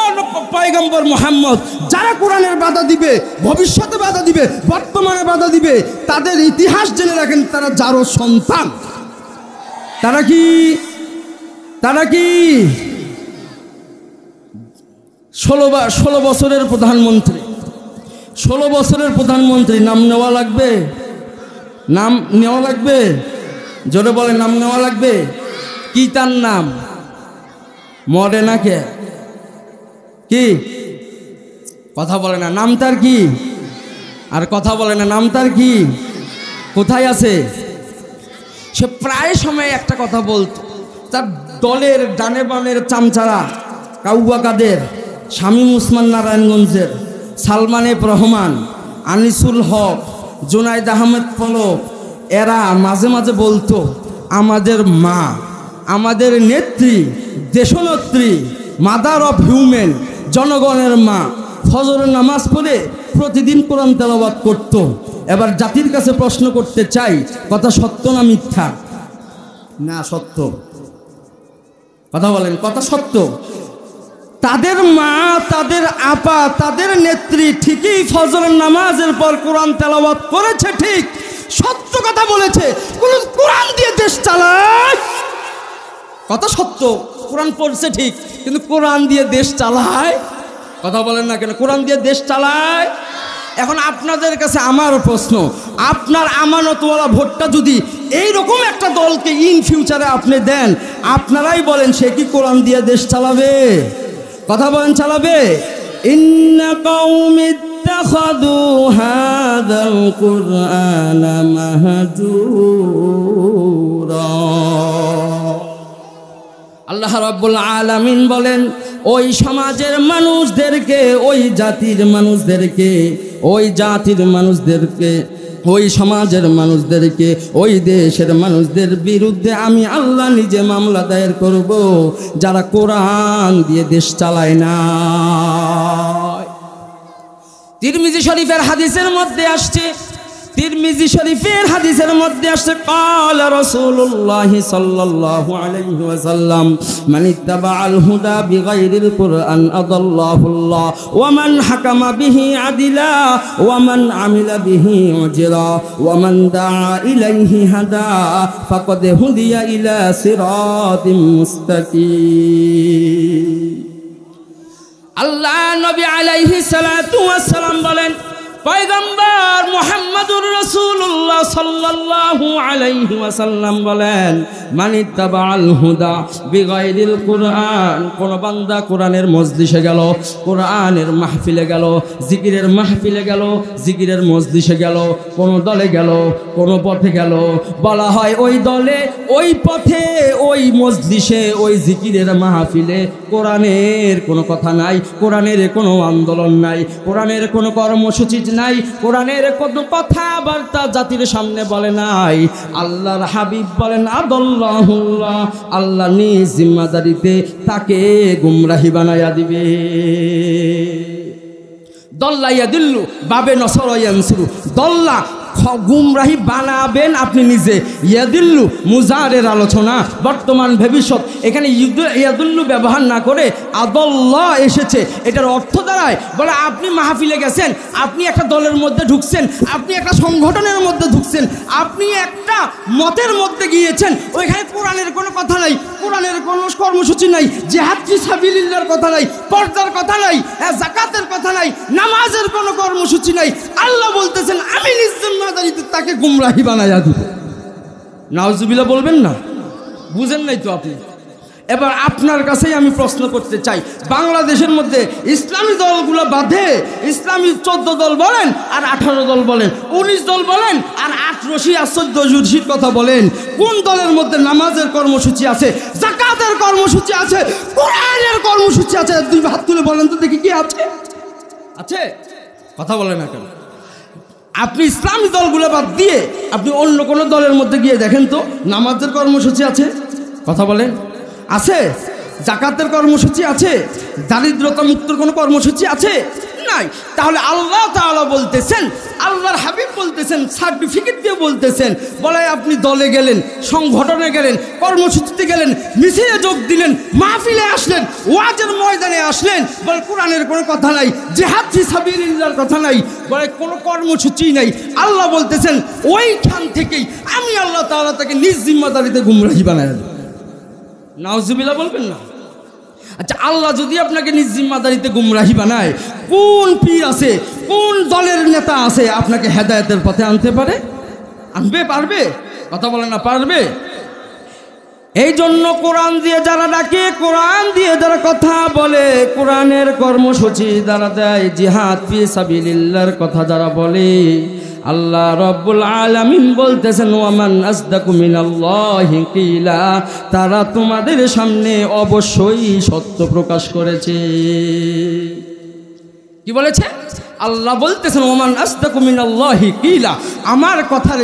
পয়গম্বর মুহাম্মদ, যারা কোরআনের বাধা দিবে, ভবিষ্যতে বাধা দিবে, বর্তমানে বাধা দিবে, তাদের ইতিহাস জেনে রাখেন, তারা যারও সন্তান। তারা কি 16 বছরের প্রধানমন্ত্রী, 16 বছরের প্রধানমন্ত্রী। নাম নেওয়া লাগবে? নাম নেওয়া লাগবে? জোরে বলে, নাম নেওয়া লাগবে? কি তার নাম? মরে না কে? কি কথা বলে না? নাম তার কি? আর কথা বলে না, নাম তার কি? কোথায় আছে? সে প্রায় সময় একটা কথা বলতো, তার দলের ডানে বামের চামচারা, কাউয়া কাদের, শামীম উসমান নারায়ণগঞ্জের, সালমান এফ রহমান, আনিসুল হক, জুনাইদ আহমেদ পলক, এরা মাঝে মাঝে বলতো আমাদের মা, আমাদের নেত্রী, দেশনেত্রী, মাদার অফ হিউম্যান, জনগণের মা ফজরের নামাজ পড়ে প্রতিদিন কোরআন তেলাওয়াত করত। এবার জাতির কাছে প্রশ্ন করতে চাই, কথা সত্য না মিথ্যা? না সত্য। কথা বলেন, কথা সত্য। তাদের মা, তাদের আপা, তাদের নেত্রী ঠিকই ফজরের নামাজের পর কোরআন তেলাওয়াত করেছে, ঠিক সত্য কথা বলেছে। কোরআন দিয়ে দেশ চালায়, কথা সত্য। কোরআন পড়ছে ঠিক, কিন্তু কোরআন দিয়ে দেশ চালায়। কথা বলেন না কেন? কোরআন দিয়ে দেশ চালায়। এখন আপনাদের কাছে আমার প্রশ্ন, আপনার আমানতওয়ালা ভোটটা যদি এইরকম একটা দলকে ইন ফিউচারে আপনি দেন, আপনারাই বলেন সে কি কোরআন দিয়ে দেশ চালাবে? কথা বলেন, চালাবে? ইন্না কওমি ইত্তাখাযু হাযাল কুরআনা মাহজুরা। আল্লাহ রাব্বুল আলামিন বলেন, ওই সমাজের মানুষদেরকে, ওই জাতির মানুষদেরকে, ওই জাতির মানুষদেরকে, ওই সমাজের মানুষদেরকে, ওই দেশের মানুষদের বিরুদ্ধে আমি আল্লাহ নিজে মামলা দায়ের করব, যারা কোরআন দিয়ে দেশ চালায় না। তিরমিজি শরীফের হাদিসের মধ্যে আসছে, তিরমিজি শরীফের হাদিসের মধ্যে আসছে, ক্বালা রাসূলুল্লাহ সাল্লাল্লাহু আলাইহি ওয়াসাল্লাম, মান ইত্তাবাআল হুদা বিগাইরিল কুরআন আদাল্লাহুল্লাহ ওয়া মান হাকামা বিহি আদিলা ওয়া মান আমিলা বিহি উজরা ওয়া মান দাআ ইলাইহি হাদা ফাকাদ হুদিয়া ইলা সিরাতিম মুস্তাকিম। আল্লাহ নবী আলাইহিস সালাতু ওয়াস সালাম বলেন, পয়গম্বর মুহাম্মদুর রাসূলুল্লাহ সাল্লাল্লাহু আলাইহি ওয়াসাল্লাম বলেন, মান ইত্তাবাআল হুদা বিগাইরিল কুরআন, কোন বান্দা কোরআনের মজলিসে গেল, কোরআনের মাহফিলে গেল, জিকিরের মাহফিলে গেল, জিকিরের মজলিসে গেল, কোন দলে গেল, কোন পথে গেল, বলা হয় ওই দলে, ওই পথে, ওই মজলিসে, ওই জিকিরের মাহফিলে কোরআনের কোনো কথা নাই, কোরআনের কোনো আন্দোলন নাই, কোরআনের কোনো কর্মসূচি নাই, কোরআনের কোনো কথাবার্তা জাতির সামনে বলে নাই। আল্লাহর হাবিব বলেন আদাল্লাহুল্লাহ, আল্লাহ নিজ জিম্মাদারিতে তাকে গুমরাহি বানায়া দিবে। দল্লা ইয়াদিল্লু বাবে নসরা ইয়ানসুরু, দল্লা গুমরাহি বানাবেন আপনি নিজে, ইয়াদিল্লু মুজারের আলোচনা, বর্তমান ভবিষ্যৎ, এখানে ইয়াদুল্লু ব্যবহার না করে আদাল্লাহ এসেছে। এটার অর্থ দাঁড়ায়, বলে আপনি মাহফিলে গেছেন, আপনি একটা দলের মধ্যে ঢুকছেন, আপনি একটা সংগঠনের মধ্যে ঢুকছেন, আপনি একটা মতের মধ্যে গিয়েছেন, ওইখানে কোরআনের কোনো কথা নাই, কোরআনের কোনো কর্মসূচি নাই, জিহাদ ফি সাবিলিল্লাহর কথা নাই, পর্দার কথা নাই, যাকাতের কথা নাই, নামাজের কোনো কর্মসূচি নাই। আল্লাহ বলতেছেন আমি নিজ জিম্মাদারিতে তাকে গুমরাহি বানায়া দিব। নাউজুবিল্লাহ বলবেন না? বুঝেন নাই তো আপনি। এবার আপনার কাছেই আমি প্রশ্ন করতে চাই, বাংলাদেশের মধ্যে ইসলামী দলগুলো বাদে, ইসলামী 14 দল বলেন আর 18 দল বলেন, 19 দল বলেন আর 8 রশি আর 14 জুরশির কথা বলেন, কোন দলের মধ্যে নামাজের কর্মসূচি আছে, যাকাতের কর্মসূচি আছে, কোরআনের কর্মসূচি আছে? দুই হাত তুলে বলেন তো দেখি কি আছে? আছে? কথা বলেন না কেন? আপনি ইসলামী দলগুলো বাদ দিয়ে আপনি অন্য কোনো দলের মধ্যে গিয়ে দেখেন তো, নামাজের কর্মসূচি আছে? কথা বলেন, আছে? যাকাতের কর্মসূচি আছে? দারিদ্রতা মুক্তর কোনো কর্মসূচি আছে? নাই। তাহলে আল্লাহ তাআলা বলতেছেন আল্লাহর হাবিব বলতেছেন, সার্টিফিকেট দিয়ে বলতেছেন, বলে আপনি দলে গেলেন, সংগঠনে গেলেন, কর্মসূচিতে গেলেন, মিছিলে যোগ দিলেন, মাহফিলে আসলেন, ওয়াজের ময়দানে আসলেন, বলে কোরআনের কোনো কথা নাই, জিহাদ ফি সাবিলিল্লাহর কথা নাই, বলে কোনো কর্মসূচি নাই। আল্লাহ বলতেছেন ওইখান থেকেই আমি আল্লাহ তাআলা তাকে নিজ জিম্মাদারিতে গুমরাহি বানায় দেব। নাউজুবিল্লাহ বলবেন না? আচ্ছা, আল্লাহ যদি আপনাকে নিজ জিম্মাদারিতে গুমরাহি বানায়, কোন পীর আছে, কোন দলের নেতা আছে আপনাকে হেদায়েতের পথে আনতে পারে? আনবে? পারবে? কথা বলে না, পারবে? এই জন্য কোরআন দিয়ে যারা ডাকে, কোরআন দিয়ে যারা কথা বলে, কোরআনের কর্মসূচি যারা দেয়, জিহাদ ফি সাবিলিল্লাহর কথা যারা বলে, আল্লাহ রব্বুল আলামিন বলতেছেন ওয়ামান আসদাকু মিনাল্লাহি কিলা, তারা তোমাদের সামনে অবশ্যই সত্য প্রকাশ করেছে। কি বলেছে? আল্লাহ বলতেছেন ওমান আসদাকু মিনাল্লাহি কিলা, আমার কথার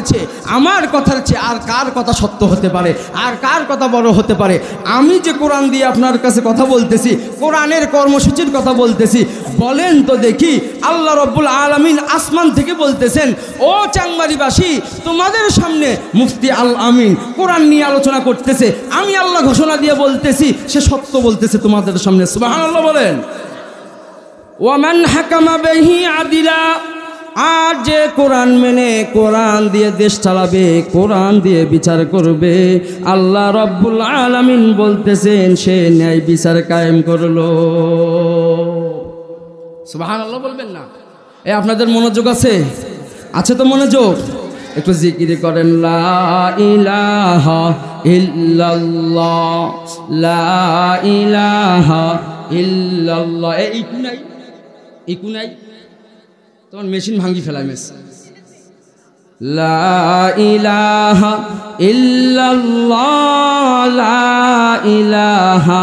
চেয়ে আর কার কথা সত্য হতে পারে, আর কার কথা বড় হতে পারে? আমি যে কোরআন দিয়ে আপনার কাছে কথা বলতেছি, কোরআনের কর্মসূচির কথা বলতেছি, বলেন তো দেখি। আল্লাহ রব্বুল আলামিন আসমান থেকে বলতেছেন, ও চাংমারিবাসী, তোমাদের সামনে মুফতি আল আমিন কোরআন নিয়ে আলোচনা করতেছে, আমি আল্লাহ ঘোষণা দিয়ে বলতেছি সে সত্য বলতেছে তোমাদের সামনে। সুবহানাল্লাহ বলেন। ওয়ামান হাকামা বিহি আদিলা, আর যে কোরআন মেনে কোরআন দিয়ে দেশ চালাবে, কোরআন দিয়ে বিচার করবে, আল্লাহ রব্বুল আলামিন বলতেছেন সে ন্যায় বিচার কায়েম করলো। সুবহানাল্লাহ বলবেন না? আপনাদের মনোযোগ আছে? আছে তো মনোযোগ? একটু জিকির করেন, লা ইলাহা ইল্লাল্লাহ, লা ইলাহা ইল্লাল্লাহ। ইকু নাই তোমার মেশিন ভাঙ্গি ফেলায় মেস। লা ইলাহা ইল্লাল্লাহ, লা ইলাহা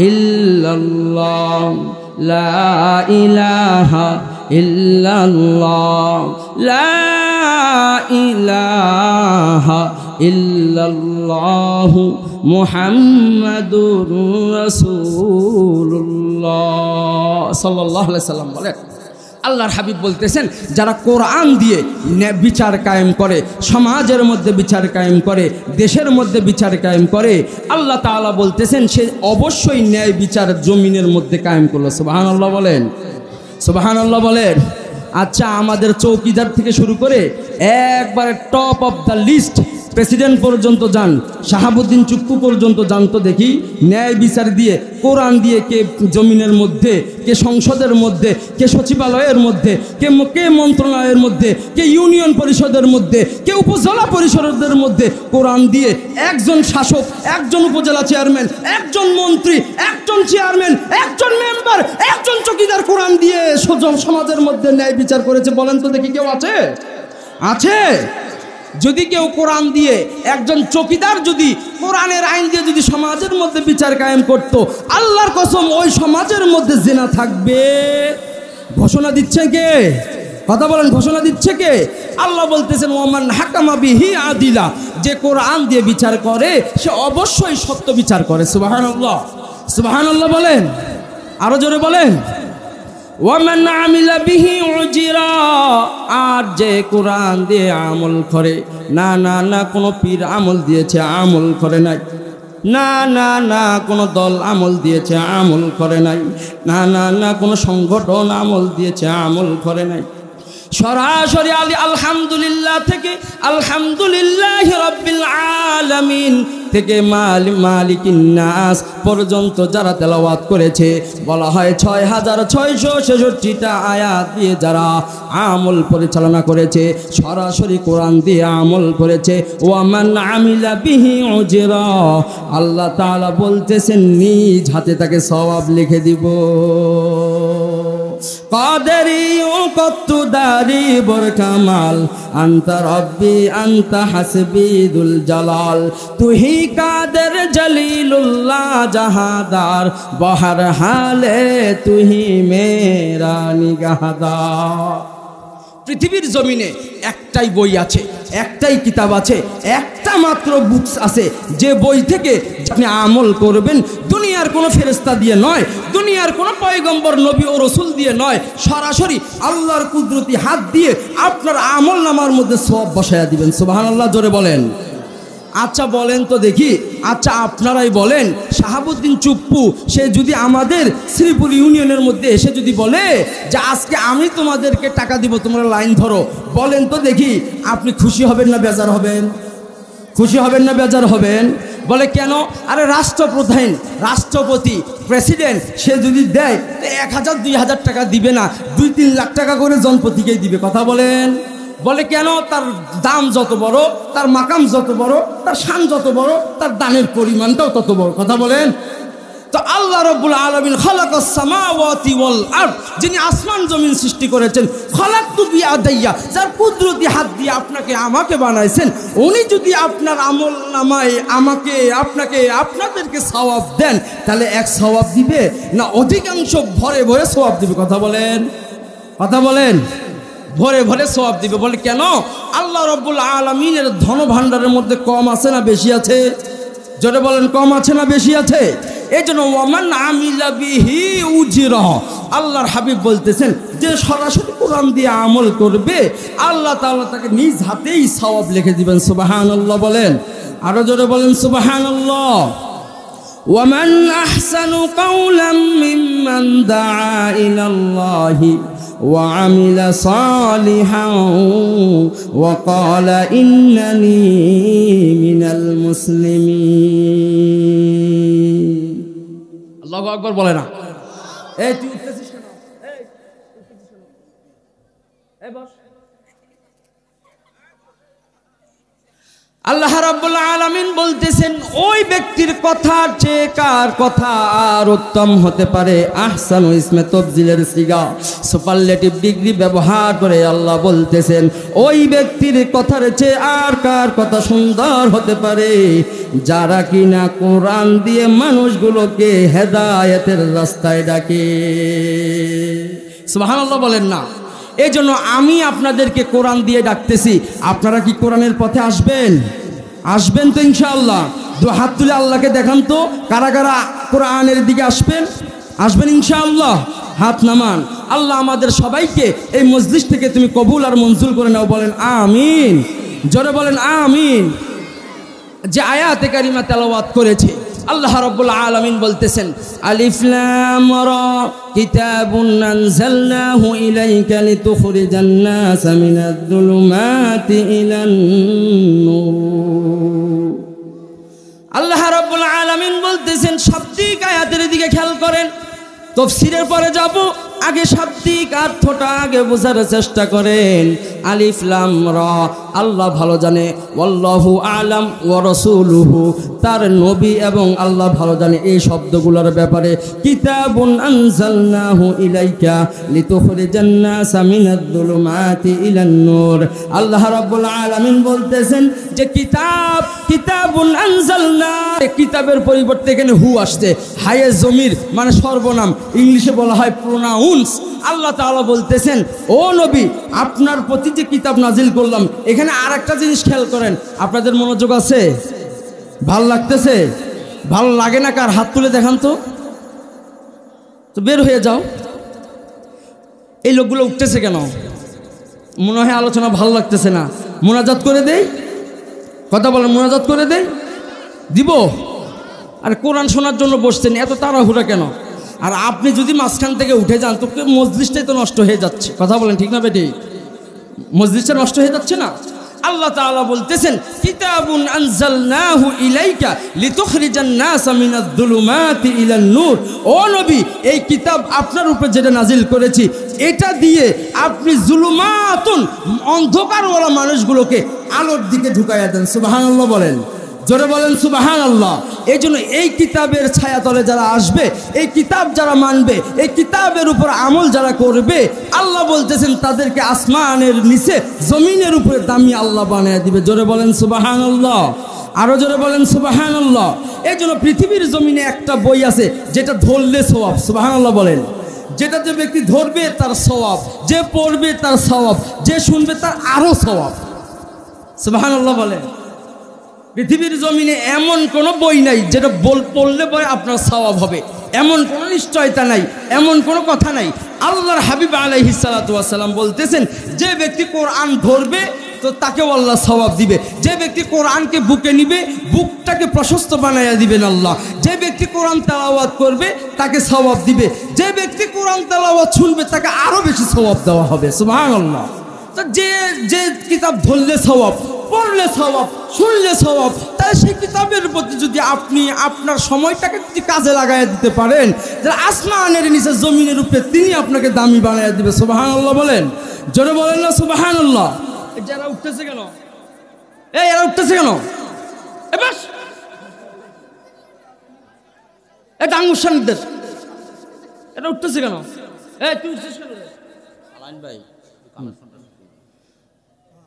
ইল্লাল্লাহ, লা ইলাহা ইল্লাল্লাহ, লা ইলাহা ইল্লাল্লাহু মুহাম্মাদুর রাসূলুল্লাহ সাল্লাল্লাহু আলাইহি সাল্লাম বলেন। আল্লাহর হাবিব বলতেছেন যারা কোরআন দিয়ে বিচার কায়েম করে, সমাজের মধ্যে বিচার কায়েম করে, দেশের মধ্যে বিচার কায়েম করে, আল্লাহ তাআলা বলতেছেন সে অবশ্যই ন্যায় বিচার জমিনের মধ্যে কায়েম করলো। সুবহানাল্লাহ বলেন, সুবহানাল্লাহ বলেন। আচ্ছা, আমাদের চৌকিদার থেকে শুরু করে একবারে top of the list president পর্যন্ত যান, শাহাবুদ্দিন চুপ্পু পর্যন্ত যান তো দেখি, ন্যায় বিচার দিয়ে কোরআন দিয়ে কে জমিনের মধ্যে, কে সংসদের মধ্যে, কে সচিবালয়ের মধ্যে, কে মন্ত্রণালয়ের মধ্যে, কে ইউনিয়ন পরিষদের মধ্যে, কে উপজেলা পরিষদের মধ্যে কোরআন দিয়ে একজন শাসক, একজন উপজেলা চেয়ারম্যান, একজন মন্ত্রী, একজন চেয়ারম্যান, একজন মেম্বার, একজন চৌকিদার কোরআন দিয়ে সমাজের মধ্যে ন্যায় বিচার করেছে? বলেন তো দেখি, কেউ আছে? আছে? যদি কেউ কোরআন দিয়ে, একজন চৌকিদার যদি কোরআনের আইন দিয়ে যদি সমাজের মধ্যে বিচার কায়েম করত, আল্লাহর কসম ওই সমাজের মধ্যে জিনা থাকবে। ঘোষণা দিচ্ছে কে? কথা বলেন, ঘোষণা দিচ্ছে কে? আল্লাহ বলতেছেন ওমান হাকামা বিহি আদিলা, যে কোরআন দিয়ে বিচার করে সে অবশ্যই সত্য বিচার করে। সুবহানাল্লাহ, সুবহানাল্লাহ বলেন, আরো জোরে বলেন। ওয়ামান আমিলা বিহি উজিরা, আর যে কোরআন দিয়ে আমল করে, না না না কোনো পীর আমল দিয়েছে আমল করে নাই, না না না কোনো দল আমল দিয়েছে আমল করে নাই, না না না কোনো সংগঠন আমল দিয়েছে আমল করে নাই, সরাসরি আলহামদুলিল্লাহ থেকে আলহামদুলিল্লাহি রাব্বিল আলামিন থেকে মালিকিন নাস পর্যন্ত যারা তেলাওয়াত করেছে, বলা হয় 6666টা আয়াত দিয়ে যারা আমল পরিচালনা করেছে, সরাসরি কোরআন দিয়ে আমল করেছে, ওয়ামান আমিলা বিহি উজরা, আল্লাহ তাআলা বলতেছেন নিজ হাতে তাকে সওয়াব লিখে দিব। কাদেরি ও কত্তুদারি বরকামাল, আনতা রব্বি আনতা হাসবি দুল জালাল, তুহি কাদের জলিলুল্লাহ জাহাদার, বহর হালে তুহি মেরা নিগাহদার। পৃথিবীর জমিনে একটাই বই আছে, একটাই কিতাব আছে, একটা মাত্র বুকস আছে, যে বই থেকে আপনি আমল করবেন দুনিয়ার কোনো ফেরেশতা দিয়ে নয়, দুনিয়ার কোনো পয়গম্বর নবী ও রসুল দিয়ে নয়, সরাসরি আল্লাহর কুদরতি হাত দিয়ে আপনার আমল নামার মধ্যে সওয়াব বসায়া দিবেন। সুবহানাল্লাহ, জোরে বলেন। আচ্ছা বলেন তো দেখি, আচ্ছা আপনারাই বলেন, শাহাবুদ্দিন চুপ্পু সে যদি আমাদের শ্রীপুর ইউনিয়নের মধ্যে এসে যদি বলে যে আজকে আমি তোমাদেরকে টাকা দিব, তোমরা লাইন ধরো, বলেন তো দেখি আপনি খুশি হবেন না বেজার হবেন? খুশি হবেন না বেজার হবেন? বলে কেন? আরে রাষ্ট্রপ্রধান, রাষ্ট্রপতি, প্রেসিডেন্ট সে যদি দেয় তো 1000 2000 টাকা দিবে না, 2-3 লাখ টাকা করে জনপতিকেই দিবে। কথা বলেন। বলে কেন? তার দাম যত বড়, তার মাকাম যত বড়, তার শান যত বড়, তার দানের পরিমাণটাও তত বড়। কথা বলেন। তো আল্লাহ রাব্বুল আলামিন খালাকাস সামাওয়াতি ওয়াল আরদ, যিনি আসমান জমিন সৃষ্টি করেছেন, খালাকতু বিয়াদাইয়া, যার কুদরতি হাত দিয়ে আপনাকে আমাকে বানাইছেন, উনি যদি আপনার আমল নামায় আমাকে আপনাকে আপনাদেরকে সওয়াব দেন, তাহলে এক সওয়াব দিবে না অধিকাংশ ভরে ভরে সওয়াব দিবে? কথা বলেন। কথা বলেন। ভরে ভরে সওয়াব দিবে। বলে কেন? আল্লাহ রাব্বুল আলামিনের ধন ভাণ্ডারের মধ্যে কম আছে না বেশি আছে? জোরে বলেন, কম আছে না বেশি আছে? এই জন্য ওয়ামান আমিলা বিহি উজরা, আল্লাহর হাবিব বলতেছেন যে সরাসরি কোরআন দিয়ে আমল করবে আল্লাহ তাআলা তাকে নিজ হাতেই সওয়াব লিখে দিবেন। সুবহানাল্লাহ বলেন। আরো জোরে বলেন সুবহানাল্লাহ। ওয়ামান আহসানু কাওলাম মিম্মান দাআ ইলাল্লাহি وعمل صالحا وقال إنني من المسلمين। আল্লাহু আকবার বলে না? এই তুই উঠতেছিস কেন? এই উঠতেছিস কেন? এই বস। আল্লাহ রাব্বুল আলামিন বলতেছেন ওই ব্যক্তির কথা চেয়ে কার কথা আর উত্তম হতে পারে? আহসানু ইসমে তফজিলের সিগা, সুপারলেটিভ ডিগ্রি ব্যবহার করে আল্লাহ বলতেছেন ওই ব্যক্তির কথার চেয়ে আর কার কথা সুন্দর হতে পারে? যারা কিনা কোরআন দিয়ে মানুষগুলোকে হেদায়েতের রাস্তায় ডাকে। সুবহানাল্লাহ বলেন না? এই জন্য আমি আপনাদেরকে কোরআন দিয়ে ডাকতেছি, আপনারা কি কোরআনের পথে আসবেন? আসবেন তো ইনশাআল্লাহ? দু হাত তুলে আল্লাহকে দেখান তো, কারা কারা কোরআনের দিকে আসবেন? আসবেন ইনশাআল্লাহ? হাত নামান। আল্লাহ আমাদের সবাইকে এই মজলিস থেকে তুমি কবুল আর মঞ্জুর করে নাও। বলেন আমিন। জোরে বলেন আমিন। যে আয়াতে কারিমা তেলাওয়াত করেছে আল্লাহ রাব্বুল আলামিন বলতেছেন আলিফ লাম রা কিতাবুন আনজালনাহু ইলাইকা লিতুখরিজান নাসা মিনাদ যুলুমাতি ইলান নূর। আল্লাহ রাব্বুল আলামিন বলতেছেন শাব্দিক আয়াতের দিকে খেয়াল করেন, তাফসীরের পরে যাব, আগে শাব্দিক অর্থটা আগে বোঝার চেষ্টা করেন। আলিফ লাম রা, আল্লাহ ভালো জানে, ওয়াল্লাহু আলাম ওয়া রাসূলুহু, তার নবী এবং আল্লাহ ভালো জানে এই শব্দগুলোর ব্যাপারে। কিতাবুন আনজালনাহু ইলাইকা লিতুখরিজান নাসা মিনাদ যুলুমাতি ইলান নূর। আল্লাহ রাব্বুল আলামিন বলতেছেন যে কিতাবুন আনজালনা, কিতাবের পরিবর্তে এখানে হু আসছে, হায়ে জমির মানে সর্বনাম, ইংলিশে বলা হয় প্রোনাউন্স। আল্লাহ তাআলা বলতেছেন ও নবী আপনার প্রতি যে কিতাব নাজিল করলাম, এখানে আর একটা জিনিস খেয়াল করেন। আপনাদের মনোযোগ আছে? ভাল লাগতেছে? ভালো লাগে না কার? হাত তুলে দেখান তো বের হয়ে যাও। এই লোকগুলো উঠতেছে কেন? মনে হয় আলোচনা ভালো লাগতেছে না। মোনাজাত করে দেই? কথা বলেন, মোনাজাত করে দেই? দিব? আর কোরআন শোনার জন্য বসছেন, এত তাড়াহুড়া কেন? আর আপনি যদি মাঝখান থেকে উঠে যান তো মজলিসটাই তো নষ্ট হয়ে যাচ্ছে। কথা বলেন ঠিক না বেটি? মজলিসটা নষ্ট হয়ে যাচ্ছে না? আল্লাহ তাআলা বলতেছেন কিতাবুন আনজালনাহু ইলাইকা লিতুখরিজান নাসা মিনাজ যুলুমাতি ইলান নূর। ও নবী এই কিতাব আপনার উপরে যেটা নাজিল করেছি, এটা দিয়ে আপনি জুলুমাতুন অন্ধকারওয়ালা মানুষগুলোকে আলোর দিকে ঢুকাইয়া দেন। সুবহানাল্লাহ বলেন। জোরে বলেন সুবহানাল্লাহ। এই জন্য এই কিতাবের ছায়াতলে যারা আসবে, এই কিতাব যারা মানবে, এই কিতাবের উপর আমল যারা করবে, আল্লাহ বলতেছেন তাদেরকে আসমানের নিচে জমিনের উপরে দামি আল্লাহ বানিয়ে দিবে। জোরে বলেন সুবহানাল্লাহ। আরো জোরে বলেন সুবহানাল্লাহ। এই জন্য পৃথিবীর জমিনে একটা বই আছে যেটা ধরলে সওয়াব। সুবহানাল্লাহ বলেন। যেটা যে ব্যক্তি ধরবে তার সওয়াব, যে পড়বে তার সওয়াব, যে শুনবে তার আরও সওয়াব। সুবহানাল্লাহ বলে। পৃথিবীর জমিনে এমন কোনো বই নাই যেটা পড়লে পরে আপনার সওয়াব হবে, এমন কোনো নিশ্চয়তা নাই, এমন কোনো কথা নাই। আল্লাহর হাবিব আলাইহিস সালাতু ওয়াস সালাম বলতেছেন, যে ব্যক্তি কোরআন ধরবে তো তাকেও আল্লাহ সওয়াব দিবে। যে ব্যক্তি কোরআনকে বুকে নিবে, বুকটাকে প্রশস্ত বানাইয়া দিবেন আল্লাহ। যে ব্যক্তি কোরআন তেলাওয়াত করবে তাকে সওয়াব দিবে। যে ব্যক্তি কোরআন তেলাওয়াত শুনবে তাকে আরও বেশি সওয়াব দেওয়া হবে। সুবহানাল্লাহ। তো যে কিতাব ধরলে সওয়াব, পড়লে সওয়াব, শুনলে সওয়াব, তাই সেই কিতাবের প্রতি যদি আপনি আপনার সময়টাকে যদি কাজে লাগাইয়া দিতে পারেন, যারা আসমানের নিচে জমিনের উপরে তিনি আপনাকে দামি বানাইয়া দিবে। সুবহানাল্লাহ বলেন, জোরে বলেন না সুবহানাল্লাহ। যারা উঠতেছে কেন? এরা উঠতেছে কেন? বাস এটা আঙ্গুসানদের এটা উঠতেছে কেন? তুই উঠছিস কেন ভাই?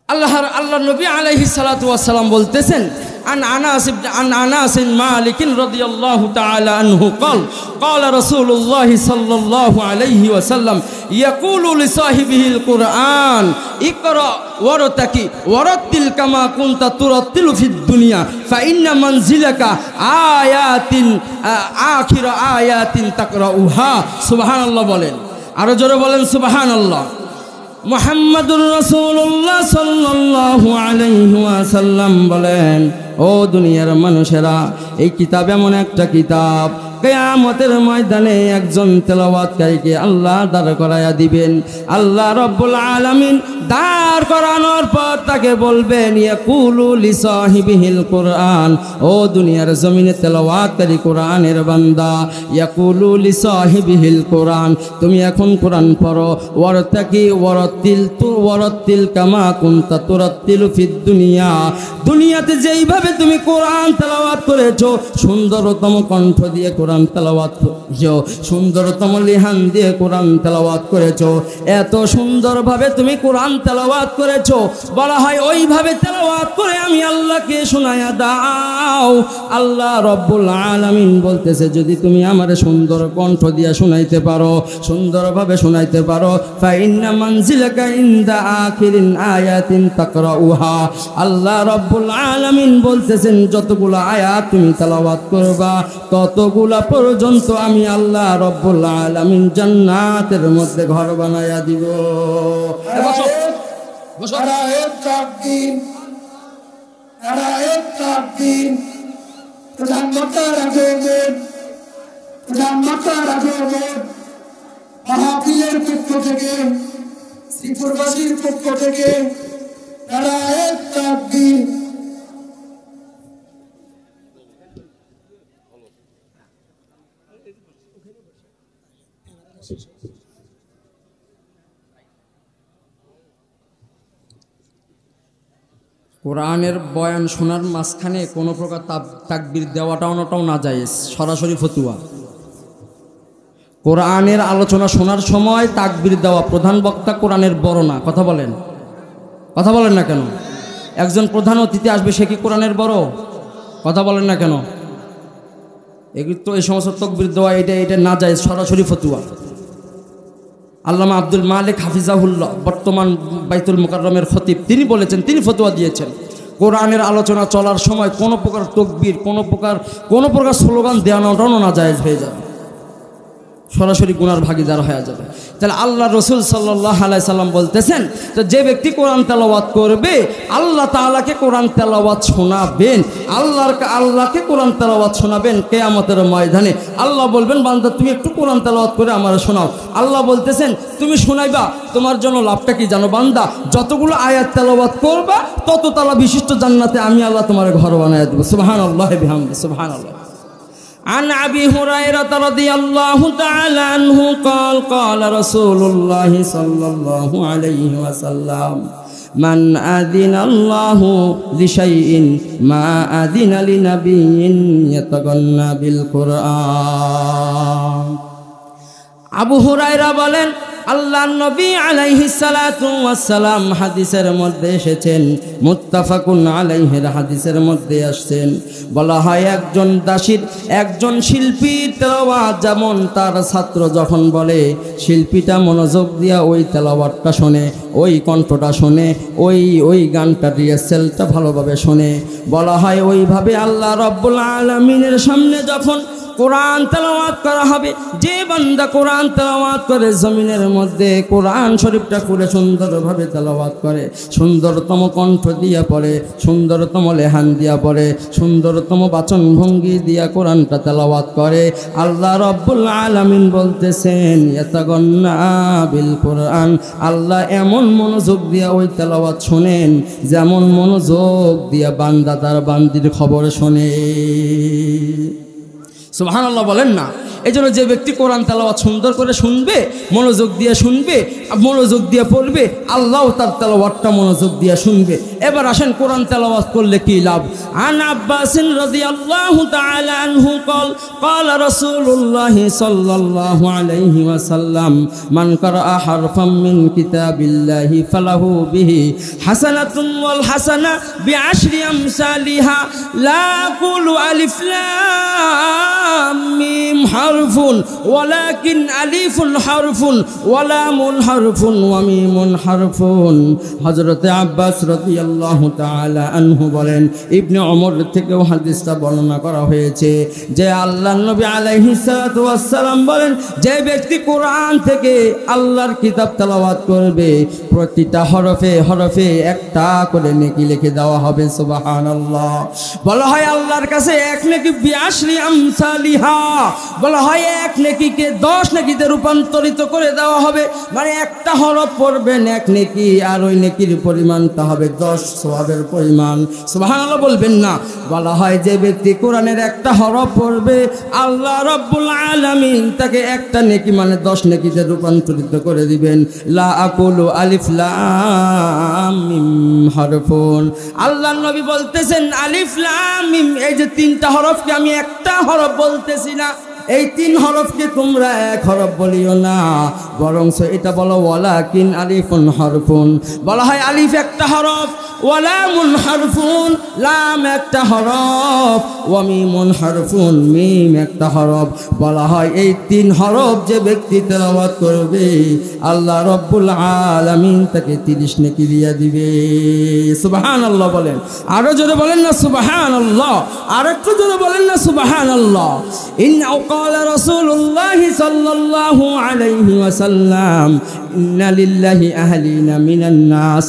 আল্লাহ নবী আলাইহিস সালাতু ওয়াস সালাম বলতেছেন, عن أنس مالك رضي الله تعالى عنه قال رسول الله صلى الله عليه وسلم يقول لصاحبه القرآن اقرأ ورتقي ورتل كما كنت ترتل في الدنيا فإن منزلك آيات آخر آيات تقرأها سبحان الله বলেন, আরো জোরে বলেন সুবহান আল্লাহ। মুহাম্মাদুর রাসূলুল্লাহ সাল্লাল্লাহু আলাইহি ওয়াসাল্লাম বলেন, ও দুনিয়ার মানুষেরা, এই কিতাব এমন একটা কিতাব, কিয়ামতের ময়দানে একজন তেলাওয়াতকারীকে আল্লাহ দাঁড় করায়া দিবেন। আল্লাহ রব্বুল আলামিন দাঁড় করানোর পর তাকে বলবেন, ইয়াকুলু লিসাহিবিহিল কোরআন, ও দুনিয়ার জমিনে তেলাওয়াতকারী কোরআনের বান্দা, ইয়াকুলু লিসাহিবিহিল কোরআন, তুমি এখন কোরআন পড়ো, ওয়ারতাকি ওয়ারাত্তিল কামা কুনতা তুরাত্তিলু ফিদ দুনিয়া, দুনিয়াতে যেইভাবে তুমি কোরআন তেলাওয়াত করেছো, সুন্দরতম কণ্ঠ দিয়ে কোরআন তেলাওয়াত করেছো, সুন্দরতম লিহান দিয়ে কোরআন তেলাওয়াত করেছো, এত সুন্দরভাবে তুমি কোরআন তেলাওয়াত করেছো, বলা হয় ওইভাবে তেলাওয়াত করে আমি আল্লাহকে শোনায়া দাও। আল্লাহ রব্বুল আলামিন বলতেছে, যদি তুমি আমারে সুন্দর কণ্ঠ দিয়ে শোনাইতে পারো, সুন্দরভাবে শোনাইতে পারো, ফাইন্না মানজিলাকা ইনদা আখিরিন আয়াতিন তাকরাউহা, আল্লাহ রব্বুল আলামিন বলতেছেন, যতগুলো আয়াত তুমি তেলাওয়াত করবা ততগুলা পর্যন্ত আমি আল্লাহ রব্বুল আলামিন জান্নাতের মধ্যে ঘর বানায়া দিব। মাহফিলের পক্ষ থেকে, শ্রীপুরবাসীর পক্ষ থেকে নারায়ে তাকবীর। কোরআনের বয়ান শোনার মাঝখানে কোনো প্রকার তাকবীর দেওয়াটাও না জায়েজ, সরাসরি ফতুয়া। কোরআনের আলোচনা শোনার সময় তাকবীর দেওয়া, প্রধান বক্তা কোরআনের বড় না, কথা বলেন না কেন? একজন প্রধান অতিথি আসবে, সে কি কোরআনের বড়? কথা বলেন না কেন? এগুলো তো এই সমস্ত তাকবীর দেওয়া এটা না জায়েজ, সরাসরি ফতুয়া। আল্লামা আব্দুল মালিক হাফিজাহুল্লাহ, বর্তমান বাইতুল মুকাররমের খতিব, তিনি বলেছেন, তিনি ফতোয়া দিয়েছেন, কোরআনের আলোচনা চলার সময় কোনো প্রকার তাকবীর, কোনো প্রকার স্লোগান দেওয়ানোটাও না জায়েজ হয়ে যাবে, সরাসরি গুনার ভাগীদার হয়ে যাবে। তাহলে আল্লাহ রসুল সাল্লাল্লাহু আলাইহি সাল্লাম বলতেছেন, তো যে ব্যক্তি কোরআন তেলাওয়াত করবে, আল্লাহ তাআলাকে কোরআন তেলাওয়াত শোনাবেন, আল্লাহকে কোরআন তেলাওয়াত শোনাবেন কিয়ামতের ময়দানে। আল্লাহ বলবেন, বান্দা তুমি একটু কোরআন তেলাওয়াত করে আমার শোনাও। আল্লাহ বলতেছেন, তুমি শোনাইবা, তোমার জন্য লাভটা কি জানো বান্দা? যতগুলো আয়াত তেলাওয়াত করবা তত তালা বিশিষ্ট জান্নাতে আমি আল্লাহ তোমার ঘর বানায় দেব। সুবহানাল্লাহি বিহামদি, সুবহানাল্লাহ। عن أبي هريرة رضي الله تعالى عنه قال رسول الله صلى الله عليه وسلم من أذن الله لشيء ما أذن لنبي يتغنى بالقرآن। আবু হুরায়রা বলেন, আল্লাহর নবী আলাইহিস সালাতু ওয়াস সালাম হাদিসের মধ্যে এসেছেন, মুত্তাফাকুন আলাইহির হাদিসের মধ্যে আসছেন, বলা হয় একজন দাসীর, একজন শিল্পীর তেলাওয়াত যেমন তার ছাত্র যখন বলে, শিল্পীটা মনোযোগ দিয়া ওই তেলাওয়াতটা শোনে, ওই কণ্ঠটা শোনে, ওই গানটা রিহার্সালটা ভালোভাবে শোনে। বলা হয় ওইভাবে আল্লাহ রাব্বুল আলামিনের সামনে যখন কোরআন তেলাওয়াত করা হবে, যে বান্দা কোরআন তেলাওয়াত করে জমিনের মধ্যে কোরআন শরীফটা খুলে সুন্দরভাবে তেলাওয়াত করে, সুন্দরতম কণ্ঠ দিয়া পড়ে, সুন্দরতম লেহান দিয়া পড়ে, সুন্দরতম বাচন ভঙ্গি দিয়া কোরআনটা তেলাওয়াত করে, আল্লাহ রাব্বুল আলামিন বলতেছেন ইয়াতাগান্না বিল কোরআন, আল্লাহ এমন মনোযোগ দিয়া ওই তেলাওয়াত শোনেন যেমন মনোযোগ দিয়া বান্দা তার বান্দির খবর শোনে। সুবহানাল্লাহ বলেন না। এই জন্য যে ব্যক্তি কোরআন তেলাওয়াত সুন্দর করে শুনবে, মনোযোগ দিয়ে শুনবে, মনোযোগ দিয়ে পড়বে, আল্লাহ তার তেলাওয়াতটা মনোযোগ দিয়ে শুনবে। এবার আসেন কোরআন তেলাওয়াত করলে কি লাভ। আন আব্বাস রাদিয়াল্লাহু তাআলা আনহু قال رسول الله صلى الله عليه وسلم من قرأ حرفا من كتاب الله فله به حسنة والحسنة بعشر أمثالها لا أقول ألف لام ميم حرف ولكن ألف حرف ولام حرف وميم حرف। হযরত আব্বাস রাদিয়াল্লাহু তাআলা আনহু বলেন, ইবনে ওমর থেকেও হাদিসটা বর্ণনা করা হয়েছে যে আল্লাহর নবী আলাইহিস সালাতু ওয়াস সালাম বলেন, যে ব্যক্তি কোরআন থেকে আল্লাহর কিতাব তেলাওয়াত করবে প্রতিটা হরফে হরফে একটা করে নেকি লিখে দেওয়া হবে। সুবহানাল্লাহ। বলা হয় আল্লাহর কাছে এক নেকি বিআশরি আমসালিহা, বলা হয় এক নেকিকে 10 নেকিতে রূপান্তরিত করে দেওয়া হবে। মানে একটা হরফ পড়বেন এক নেকি, আর ওই নেকির পরিমাণটা হবে 10 সওয়াবের পরিমাণ। সুবহানাল্লাহ বলবেন না। বলা হয় যে ব্যক্তি কোরআনের একটা হরফ পড়বে আল্লাহ রাব্বুল আলামিন তাকে একটা নেকি মানে 10 নেকিতে রূপান্তরিত করে দিবেন। লা আকুলু আলিফ লাম মিম হরফুন, আল্লাহর নবী বলতেছেন আলিফ লাম মিম, এই যে 3টা হরফকে আমি একটা হরফ বলতেছি না, এই 3 হরফকে তোমরা এক হরফ বলিও না, বরং এটা বলো ওয়ালাকিন আলিফুন হরফুন। বলা হয় আলিফ একটা হরফ, ওয়ালামুন হরফুন লাম একটা হরফ, ওয়া মিমুন হরফুন মিম একটা হরফ। বলা হয় এই 3 হরফ যে ব্যক্তি তেলাওয়াত করবে আল্লাহ রাব্বুল আলামিন তাকে 30 নেকি দিয়ে দিবে। সুবহানাল্লাহ বলেন, আরো জোরে বলেন না সুবহানাল্লাহ, আর একটু জোরে বলেন না সুবহানাল্লাহ। ইন্না ক্বালা রাসূলুল্লাহি সাল্লাল্লাহু আলাইহি ওয়াসাল্লাম ইন্না লিল্লাহি আহলিনা মিনান নাস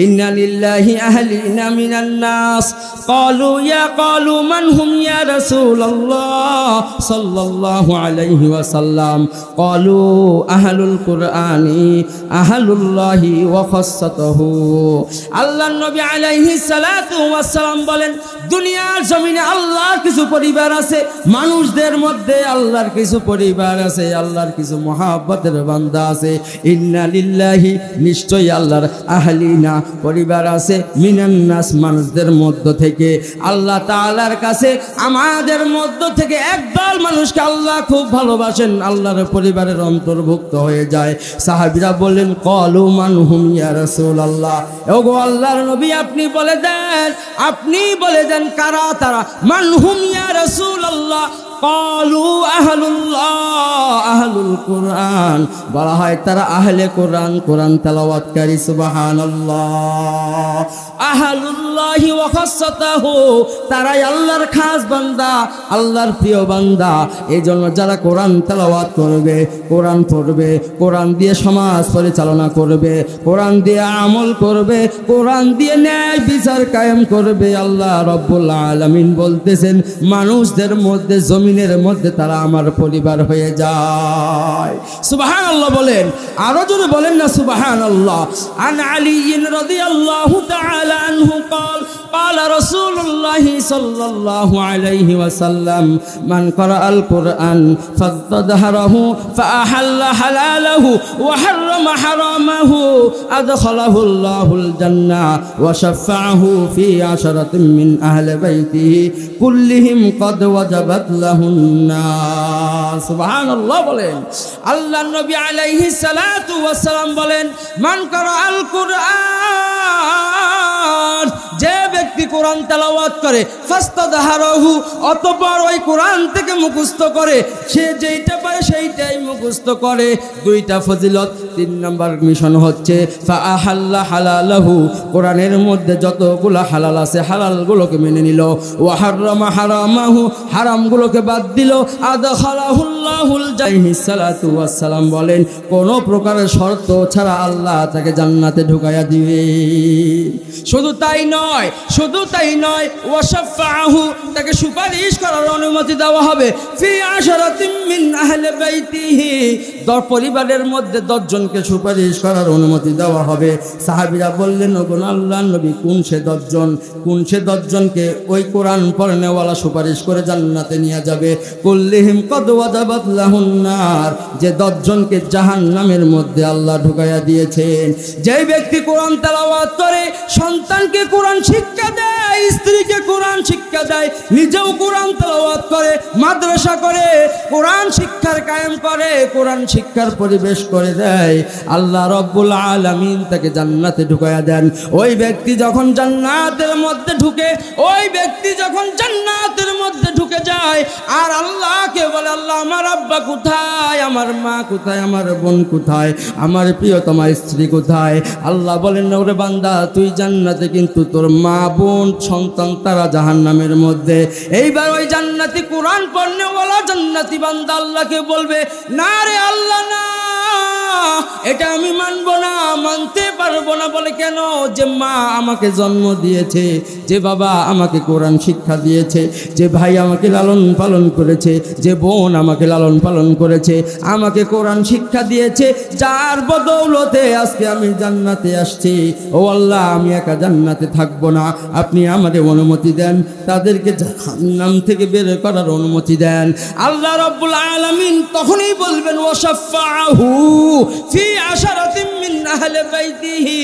إن لله أهلين من الناس قالوا من هم يا رسول الله صلى الله عليه وسلم قالوا أهل القرآن أهل الله وخاصته। আল্লাহ নবী আলাইহিস সালাতু ওয়াস সালাম বলেন, দুনিয়ার জমিনে আল্লাহর কিছু পরিবার আছে, মানুষদের মধ্যে আল্লাহর কিছু পরিবার আছে, আল্লাহর কিছু মহাব্বতের বান্দা আছে। ইন্না লিল্লাহি, নিশ্চয়ই আল্লাহর আহলিনা পরিবার আছে, মিনান নাস, মানুষদের মধ্য থেকে। আল্লাহ তাআলার কাছে আমাদের মধ্য থেকে একদল মানুষকে আল্লাহ খুব ভালোবাসেন, আল্লাহর পরিবারের অন্তর্ভুক্ত হয়ে যায়। সাহাবীরা বললেন ক্বালু মান হুম ইয়া রাসূলুল্লাহ, ওগো আল্লাহর নবী আপনি বলে দেন কারা তারা। মান হুম ইয়া রাসূলুল্লাহ, ক্বালু আহলুল্লাহ আহলুল কুরআন, বলা হয় তারা আহলে কোরআন, কোরআন তেলাওয়াতকারী। সুবহানাল্লাহ। আহলুল্লাহি ওয়া খাসাতাহু, তারাই আল্লাহর খাস বান্দা, আল্লাহর প্রিয় বান্দা। এই জন্য যারা কোরআন তেলাওয়াত করবে, কোরআন পড়বে, কোরআন দিয়ে সমাজ পরিচালনা করবে, কোরআন দিয়ে আমল করবে, কোরআন দিয়ে ন্যায় বিচার কায়েম করবে, আল্লাহ রাব্বুল আলামিন বলতেছেন মানুষদের মধ্যে জমিনের মধ্যে তারা আমার পরিবার হয়ে যায়। সুবহানাল্লাহ বলেন, আরো জোরে বলেন না সুবহানাল্লাহ। আন আলী রাদিয়াল্লাহু তাআলা عنه قال رسول الله صلى الله عليه وسلم من قرأ القرآن فظهره فأحل حلاله وحرم حرامه أدخله الله الجنة وشفعه في 10 من أهل بيته كلهم قد وجبت له النار سبحان الله বলেন আল্লাহ নবী আলাইহিস সালাতু ওয়াস সালাম বলেন মান ক্বারাআল কুরআন যে ব্যক্তি কোরআন তেলাওয়াত করে ফাস্তাদহারাহু অতঃপর ওই কোরআন থেকে মুখস্থ করে সে যেইটা পারে সেইটাই মুখস্থ করে দুইটা ফজিলত 3 নম্বর মিশন হচ্ছে ফাআহাল্লা হালালাহু কোরআনের মধ্যে যতগুলো হালাল আছে হালালগুলোকে মেনে নিল ওয়া হারামা হারামাহু হারামগুলোকে বাদ দিল আদখালাহুল্লাহুল জান্নাহ সালাতু ওয়াস সালাম বলেন কোন প্রকারের শর্ত ছাড়া আল্লাহ তাকে জান্নাতে ঢুকায়া দিবে শুধু তাই নয় ওয়াশাফাহু তাকে সুপারিশ করার অনুমতি দেওয়া হবে ফি 10 মিন আহলে বাইতিহি পরিবারের মধ্যে 10 জনকে সুপারিশ করার অনুমতি দেওয়া হবে সাহাবীরা বললেন ওগো আল্লাহর নবী কোন সে 10 জনকে ওই কোরআন পড়নেওয়ালা সুপারিশ করে জান্নাতে নিয়ে যাবে কুল্লিহিম কদ ওয়াজাবাত লাহুন নার যে 10 জনকে জাহান্নামের মধ্যে আল্লাহ ঢুকায়া দিয়েছেন যে ব্যক্তি কোরআন তেলাওয়াত করে সন্তানকে কোরআন শিক্ষা দেয় স্ত্রীকে কোরআন শিক্ষা দেয় নিজেও কোরআন তেলাওয়াত করে মাদ্রাসা করে কোরআন শিক্ষার কায়েম করে কোরআন শিক্ষার পরিবেশ করে দেয় আল্লাহ রাব্বুল আলামিন তাকে জান্নাতে ঢুকায়া দেন ওই ব্যক্তি যখন জান্নাতের মধ্যে ঢুকে যায় আর আল্লাহকে বলে আল্লাহ আমার আব্বা কোথায় আমার মা কোথায় আমার বোন কোথায় আমার প্রিয়তমা স্ত্রী কোথায় আল্লাহ বলেন ওরে বান্দা তুই জান্নাতে কিন্তু তোর মা বোন সন্তান তারা জাহান্নামের মধ্যে এইবার ওই জান্নাতি কোরআন পড়নেওয়ালা জান্নাতি বান্দা আল্লাহকে বলবে না রে আল্লাহ না এটা আমি মানতে পারবো না বলে কেন যে মা আমাকে জন্ম দিয়েছে যে বাবা আমাকে কোরআন শিক্ষা দিয়েছে যে ভাই আমাকে লালন পালন করেছে যে বোন আমাকে লালন পালন করেছে আমাকে কোরআন শিক্ষা দিয়েছে যার বদৌলতে আজকে আমি জান্নাতে আসছি ও আল্লাহ আমি একা জান্নাতে থাকবো না আপনি আমাদের অনুমতি দেন তাদেরকে জাহান্নাম থেকে বের করার অনুমতি দেন আল্লাহ রাব্বুল আলামিন তখনই বলবেন ওয়াশাফাহু ফি 10 মিন আহলি বাইতিহি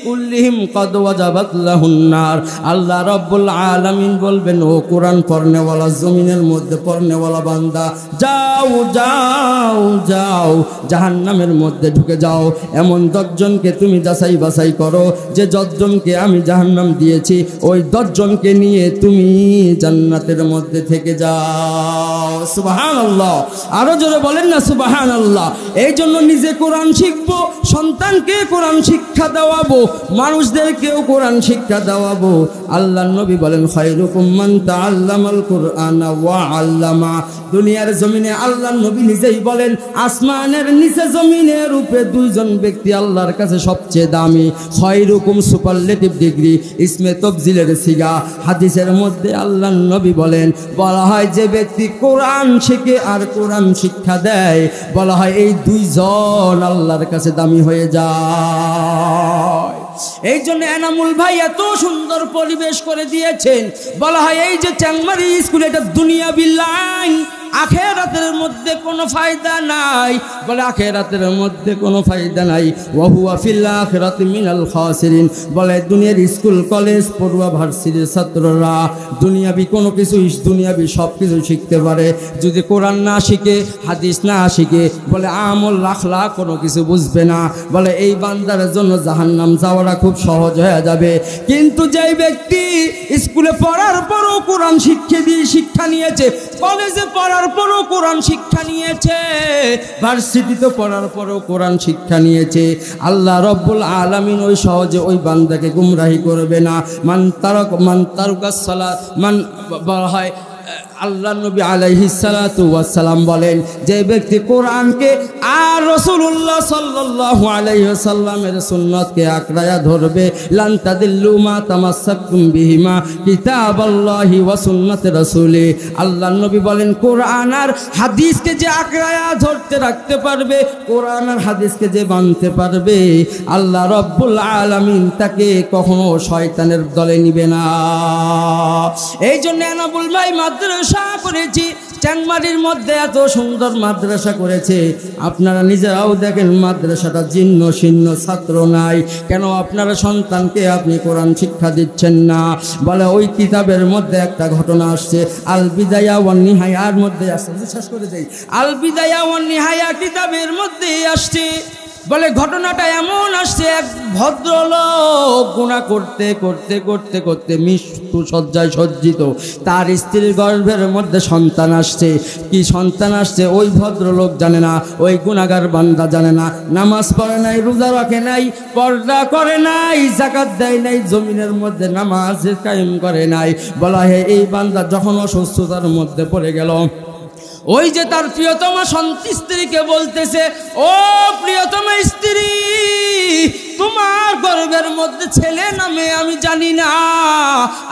কুল্লিহিম কদ ওয়াজাবাত লাহুন নার আল্লাহ রাব্বুল আলামিন বলবেন ও কোরআন পড়নেওয়ালা জমিনের মধ্যে পড়নেওয়ালা বান্দা যাও জাহান্নামের মধ্যে ঢুকে যাও এমন 10 জনকে তুমি যাচাই বাছাই করো যে 10 জনকে আমি জাহান্নাম দিয়েছি ওই 10 জনকে নিয়ে তুমি জান্নাতের মধ্যে থেকে যাও সুবহানাল্লাহ আরো জোরে বলেন না সুবহানাল্লাহ এই জন্য নিজে কোরআন শিখবো সন্তানকে কোরআন শিক্ষা দেওয়াবো মানুষদেরকেও কোরআন শিক্ষা দেওয়াবো আল্লাহর নবী বলেন খায়রুকুম মান তাআল্লামাল কুরআনা ওয়া আল্লামা দুনিয়ার জমিনে আল্লাহর নবী নিজেই বলেন আসমানের নিচে জমিনের উপরে 2 জন ব্যক্তি আল্লাহর কাছে সবচেয়ে দামি খায়রুকুম সুপারলেটিভ ডিগ্রি ইসমে তাফজিলের সিগা হাদিসের মধ্যে আল্লাহর নবী বলেন বলা হয় যে ব্যক্তি কোরআন শিখে আর কোরআন শিক্ষা দেয় বলা হয় এই 2 জন আল্লাহর কাছে দামি হয়ে যায় এই জন্য এনামুল ভাই এত সুন্দর পরিবেশ করে দিয়েছেন বলা হয় এই যে চ্যাংমারি স্কুল এটা দুনিয়াবি লাইন আখিরাতের মধ্যে কোনো ফায়দা নাই বলে আখিরাতের মধ্যে কোনো ফায়দা নাই ওয়া হুয়া ফিল আখিরাতি মিনাল খাসিরিন বলে দুনিয়ার স্কুল কলেজ পড়ুয়া ভার্সিটির ছাত্ররা দুনিয়াবি কোনো কিছু দুনিয়াবি সব কিছু শিখতে পারে যদি কোরআন না শিখে হাদিস না শিখে বলে আমল আখলাক কোনো কিছু বুঝবে না বলে এই বান্দার জন্য জাহান্নাম যাওয়াটা খুব সহজ হয়ে যাবে কিন্তু যেই ব্যক্তি স্কুলে পড়ার পরও কোরআন শিক্ষা নিয়েছে কলেজে পড়ার পরও কোরআন শিক্ষা নিয়েছে ভার্সিটিতে পড়ার পরও কোরআন শিক্ষা নিয়েছে আল্লাহ রব্বুল আলামিন ওই সহজে ওই বান্দাকে গুমরাহি করবে না মান তারকাস সালাত মান বলা হয় আল্লাহ নবী আলাইহিস সালাতু ওয়াস সালাম বলেন, যে ব্যক্তি কোরআনকে আর রাসূলুল্লাহ সাল্লাল্লাহু আলাইহি ওয়াসাল্লামের সুন্নাতকে আঁকড়ায়া ধরবে, লান তাদিল্লু মা তামাসসাকতুম বিহিমা কিতাবাল্লাহি ওয়া সুন্নাতে রাসূলি। আল্লাহ নবী বলেন, কোরআন আর হাদিসকে যে আঁকড়ায়া ধরতে রাখতে পারবে, কোরআন আর হাদিসকে যে মানতে পারবে, আল্লাহ রাব্বুল আলামিন তাকে কখনো শয়তানের দলে নিবে না। এই জন্য এনামুল ভাই মাদ্রাসা করেছি, চানমারির মধ্যে এত সুন্দর মাদ্রাসা করেছে। আপনারা নিজেরাও দেখেন মাদ্রাসাটা জীর্ণ শীর্ণ, ছাত্র নাই কেন? আপনারা সন্তানকে আপনি কোরআন শিক্ষা দিচ্ছেন না। বলে ওই কিতাবের মধ্যে একটা ঘটনা আসছে, আল বিদায়া ওয়ান নিহায়ার মধ্যে আসছে, বিশ্বাস করে যাই, আল বিদায়া ওয়ান নিহায়া কিতাবের মধ্যে আসছে। বলে ঘটনাটা এমন আসছে, এক ভদ্রলোক গুনাহ করতে করতে করতে করতে মৃত্যু শয্যায় সজ্জিত, তার স্ত্রীর গর্ভের মধ্যে সন্তান আসছে। কি সন্তান আসছে ওই ভদ্রলোক জানে না, ওই গুনাহগার বান্দা জানে না। নামাজ পড়ে নাই, রোজা রাখে নাই, পর্দা করে নাই, যাকাত দেয় নাই, জমিনের মধ্যে নামাজ কায়েম করে নাই। বলা হয় এই বান্দা যখন অসুস্থতার মধ্যে পড়ে গেল, ওই যে তার প্রিয়তমা স্ত্রীকে বলতেছে, ও প্রিয়তমা স্ত্রী, তোমার গর্ভের মধ্যে ছেলে না মেয়ে আমি জানি না,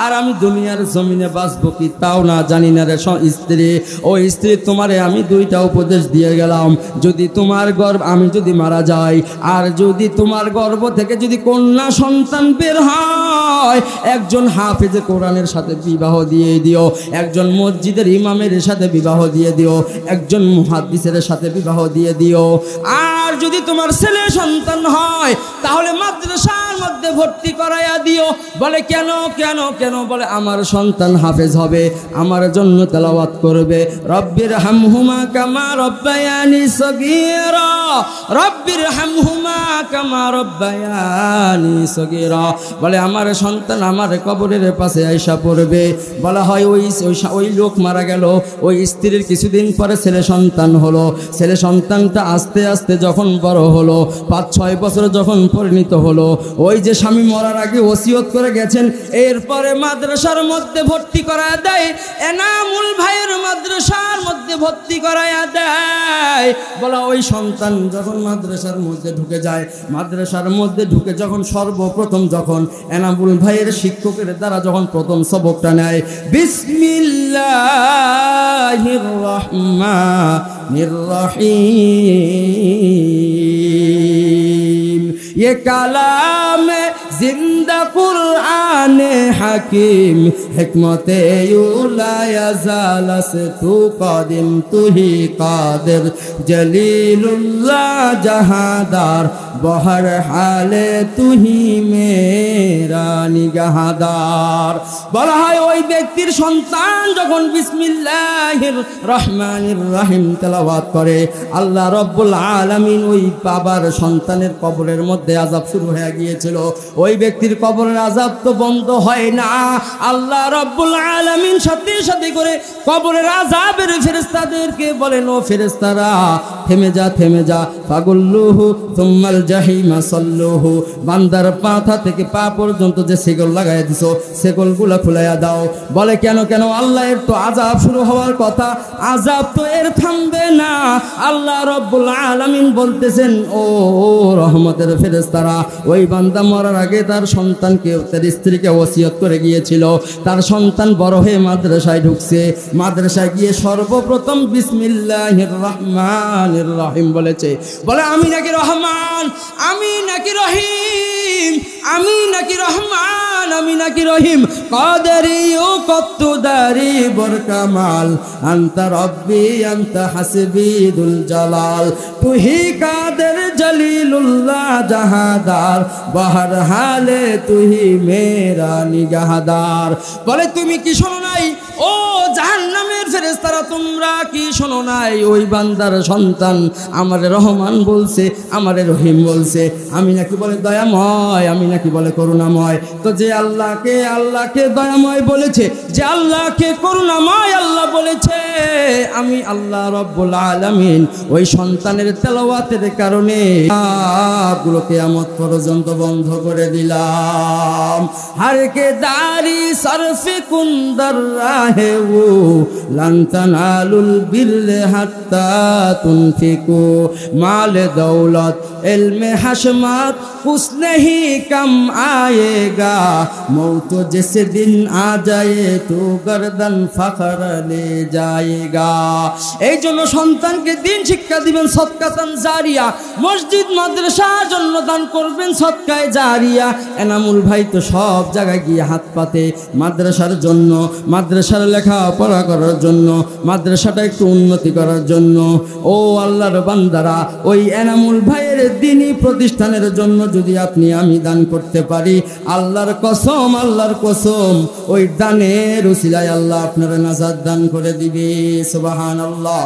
আর আমি দুনিয়ার জমিনে বাঁচবো কি তাও না জানি না রে স্ত্রী। ও স্ত্রী, তোমারে আমি দুইটা উপদেশ দিয়ে গেলাম, যদি তোমার গর্ভ আমি যদি মারা যাই, আর যদি তোমার গর্ভ থেকে যদি কন্যা সন্তান বের হয়, একজন হাফেজে কোরআনের সাথে বিবাহ দিয়ে দিও, একজন মসজিদের ইমামের সাথে বিবাহ দিয়ে দিও, একজন মুহাদ্দিসের সাথে বিবাহ দিয়ে দিও। আর যদি তোমার ছেলে সন্তান হয় তাহলে মাদ্রাসার মধ্যে ভর্তি করাইয়া দিও। বলে কেন কেন কেন? বলে আমার সন্তান হাফেজ হবে, আমার জন্য তেলাওয়াত করবে, রব্বির হামহুমা কামা রব্বায়ানি সগীরা, রব্বির হামহুমা কামা রব্বায়ানি সগীরা। বলে আমার সন্তান আমার কবরের পাশে আয়সা পড়বে। বলা হয় ওই লোক মারা গেল, ওই স্ত্রীর কিছুদিন পরে ছেলে সন্তান হলো। ছেলে সন্তানটা আস্তে আস্তে যখন বড় হলো, 5-6 বছর যখন পরিণত হলো, ওই যে স্বামী মরার আগে ওসিয়ত করে গেছেন, এরপরে মাদ্রাসার মধ্যে ভর্তি করায় দেয়, এনামুল ভাইয়ের মাদ্রাসার মধ্যে ভর্তি করায়া দেয়। বলা ওই সন্তান যখন মাদ্রাসার মধ্যে ঢুকে যায়, মাদ্রাসার মধ্যে ঢুকে যখন সর্বপ্রথম যখন এনামুল ভাইয়ের শিক্ষকের দ্বারা যখন প্রথম সবকটা নেয়, বিসমিল্লাহির রহমানির রহিম, ये कलाम जिंदा कुरान हकीम, हिकमत युला यजालस तू कादिम तू ही कादिर, जलीलुल्लाह जहादार, बहर हाले तू ही मेरा निगाहदार। বলা হয় ওই ব্যক্তির সন্তান যখন বিসমিল্লাহির রহমানির রহিম তেলাওয়াত করে, আল্লাহ রাব্বুল আলামিন ওই বাবার সন্তানের কবরের মধ্যে আযাব শুরু হয়ে গিয়েছিল, ওই ব্যক্তির কবরের আযাব তো বন্ধ হয় না। আল্লাহ রাব্বুল আলামিন সাথে সাথে করে কবরের আযাবের ফেরেশতাদেরকে বলেন, ও ফেরেশতারা থেমে যা থেমে যা, ফাগুল্লুহু সুম্মাল জাহিমা সাল্লুহু, বান্দার মাথা থেকে পা পর্যন্ত যে সেগল লাগাই দিছো সেগলগুলো খুলাইয়া দাও। বলে কেন কেন? আল্লাহ এর তো আযাব শুরু হওয়ার কথা, আযাব তো এর থামবে না। আল্লাহ রাব্বুল আলামিন বলতেছেন, ও রহমতের ফেরেশতারা, ওই বান্দা মরার আগে তার সন্তানকে তার স্ত্রীকে ওসিয়ত করে গিয়েছিল, তার সন্তান বড় হয়ে মাদ্রাসায় ঢুকছে, মাদ্রাসায় গিয়ে সর্বপ্রথম বিসমিল্লাহির রহমানির রহিম বলেছে। বলে আমি নাকি রহমান, আমি নাকি রহিম, আমি নাকি রহমান, আমি নাকি রহিম, কাদেরি ও কত্তুদারি বরকামাল, আনতা রব্বি আনতা হাসবি দুল জালাল, তুহি কাদের জলিলুল্লাহ জাহাদার, বাহার হালে তুহি মেরা নিগাহদার। বলে তুমি কি শোনো নাই ও জাহান্নামের আসমানের ফেরেশতারা তোমরা কি শোনো নাই ওই বান্দার সন্তান আমারে রহমান বলছে, আমারে রহিম বলছে, আমি নাকি বলে দয়াময়, আমি নাকি বলে করুণাময়। তো যে আল্লাহকে দয়াময় বলেছে, যে আল্লাহকে করুণাময় আল্লাহ বলেছে, আমি আল্লাহ রব্বুল আলামিন ওই সন্তানের তেলাওয়াতের কারণে গুলো কিয়ামত পর্যন্ত বন্ধ করে দিলাম। हर के दारी सरफे कुंदर राहे वो लंतनालुल बिरले हत्ता तुनफिको माल दौलत इल्मे हशमत कुछ नहीं कम आएगा मौत जैसे दिन आ जाए तो गर्दन फखर ले जाएगा। এই জন্য সন্তানকে দিন শিক্ষা দিবেন সদকাতান জারিয়া, মসজিদ মাদ্রাসার জন্য দান করবেন সদকায়ে জারিয়া। এনামুল ভাই তো সব জায়গায় গিয়ে হাত পাতে মাদ্রাসার জন্য, মাদ্রাসার লেখাপড়া করার জন্য, মাদ্রাসাটা একটু উন্নতি করার জন্য। ও আল্লাহর বান্দারা, ওই এনামুল ভাইয়ের দ্বীনি প্রতিষ্ঠানের জন্য যদি আপনি আমি দান করতে পারি, আল্লাহর কসম, আল্লাহর কসম, ওই দানের উসিলায় আল্লাহ আপনার নাজাত দান করে দিবে। সুবহানাল্লাহ।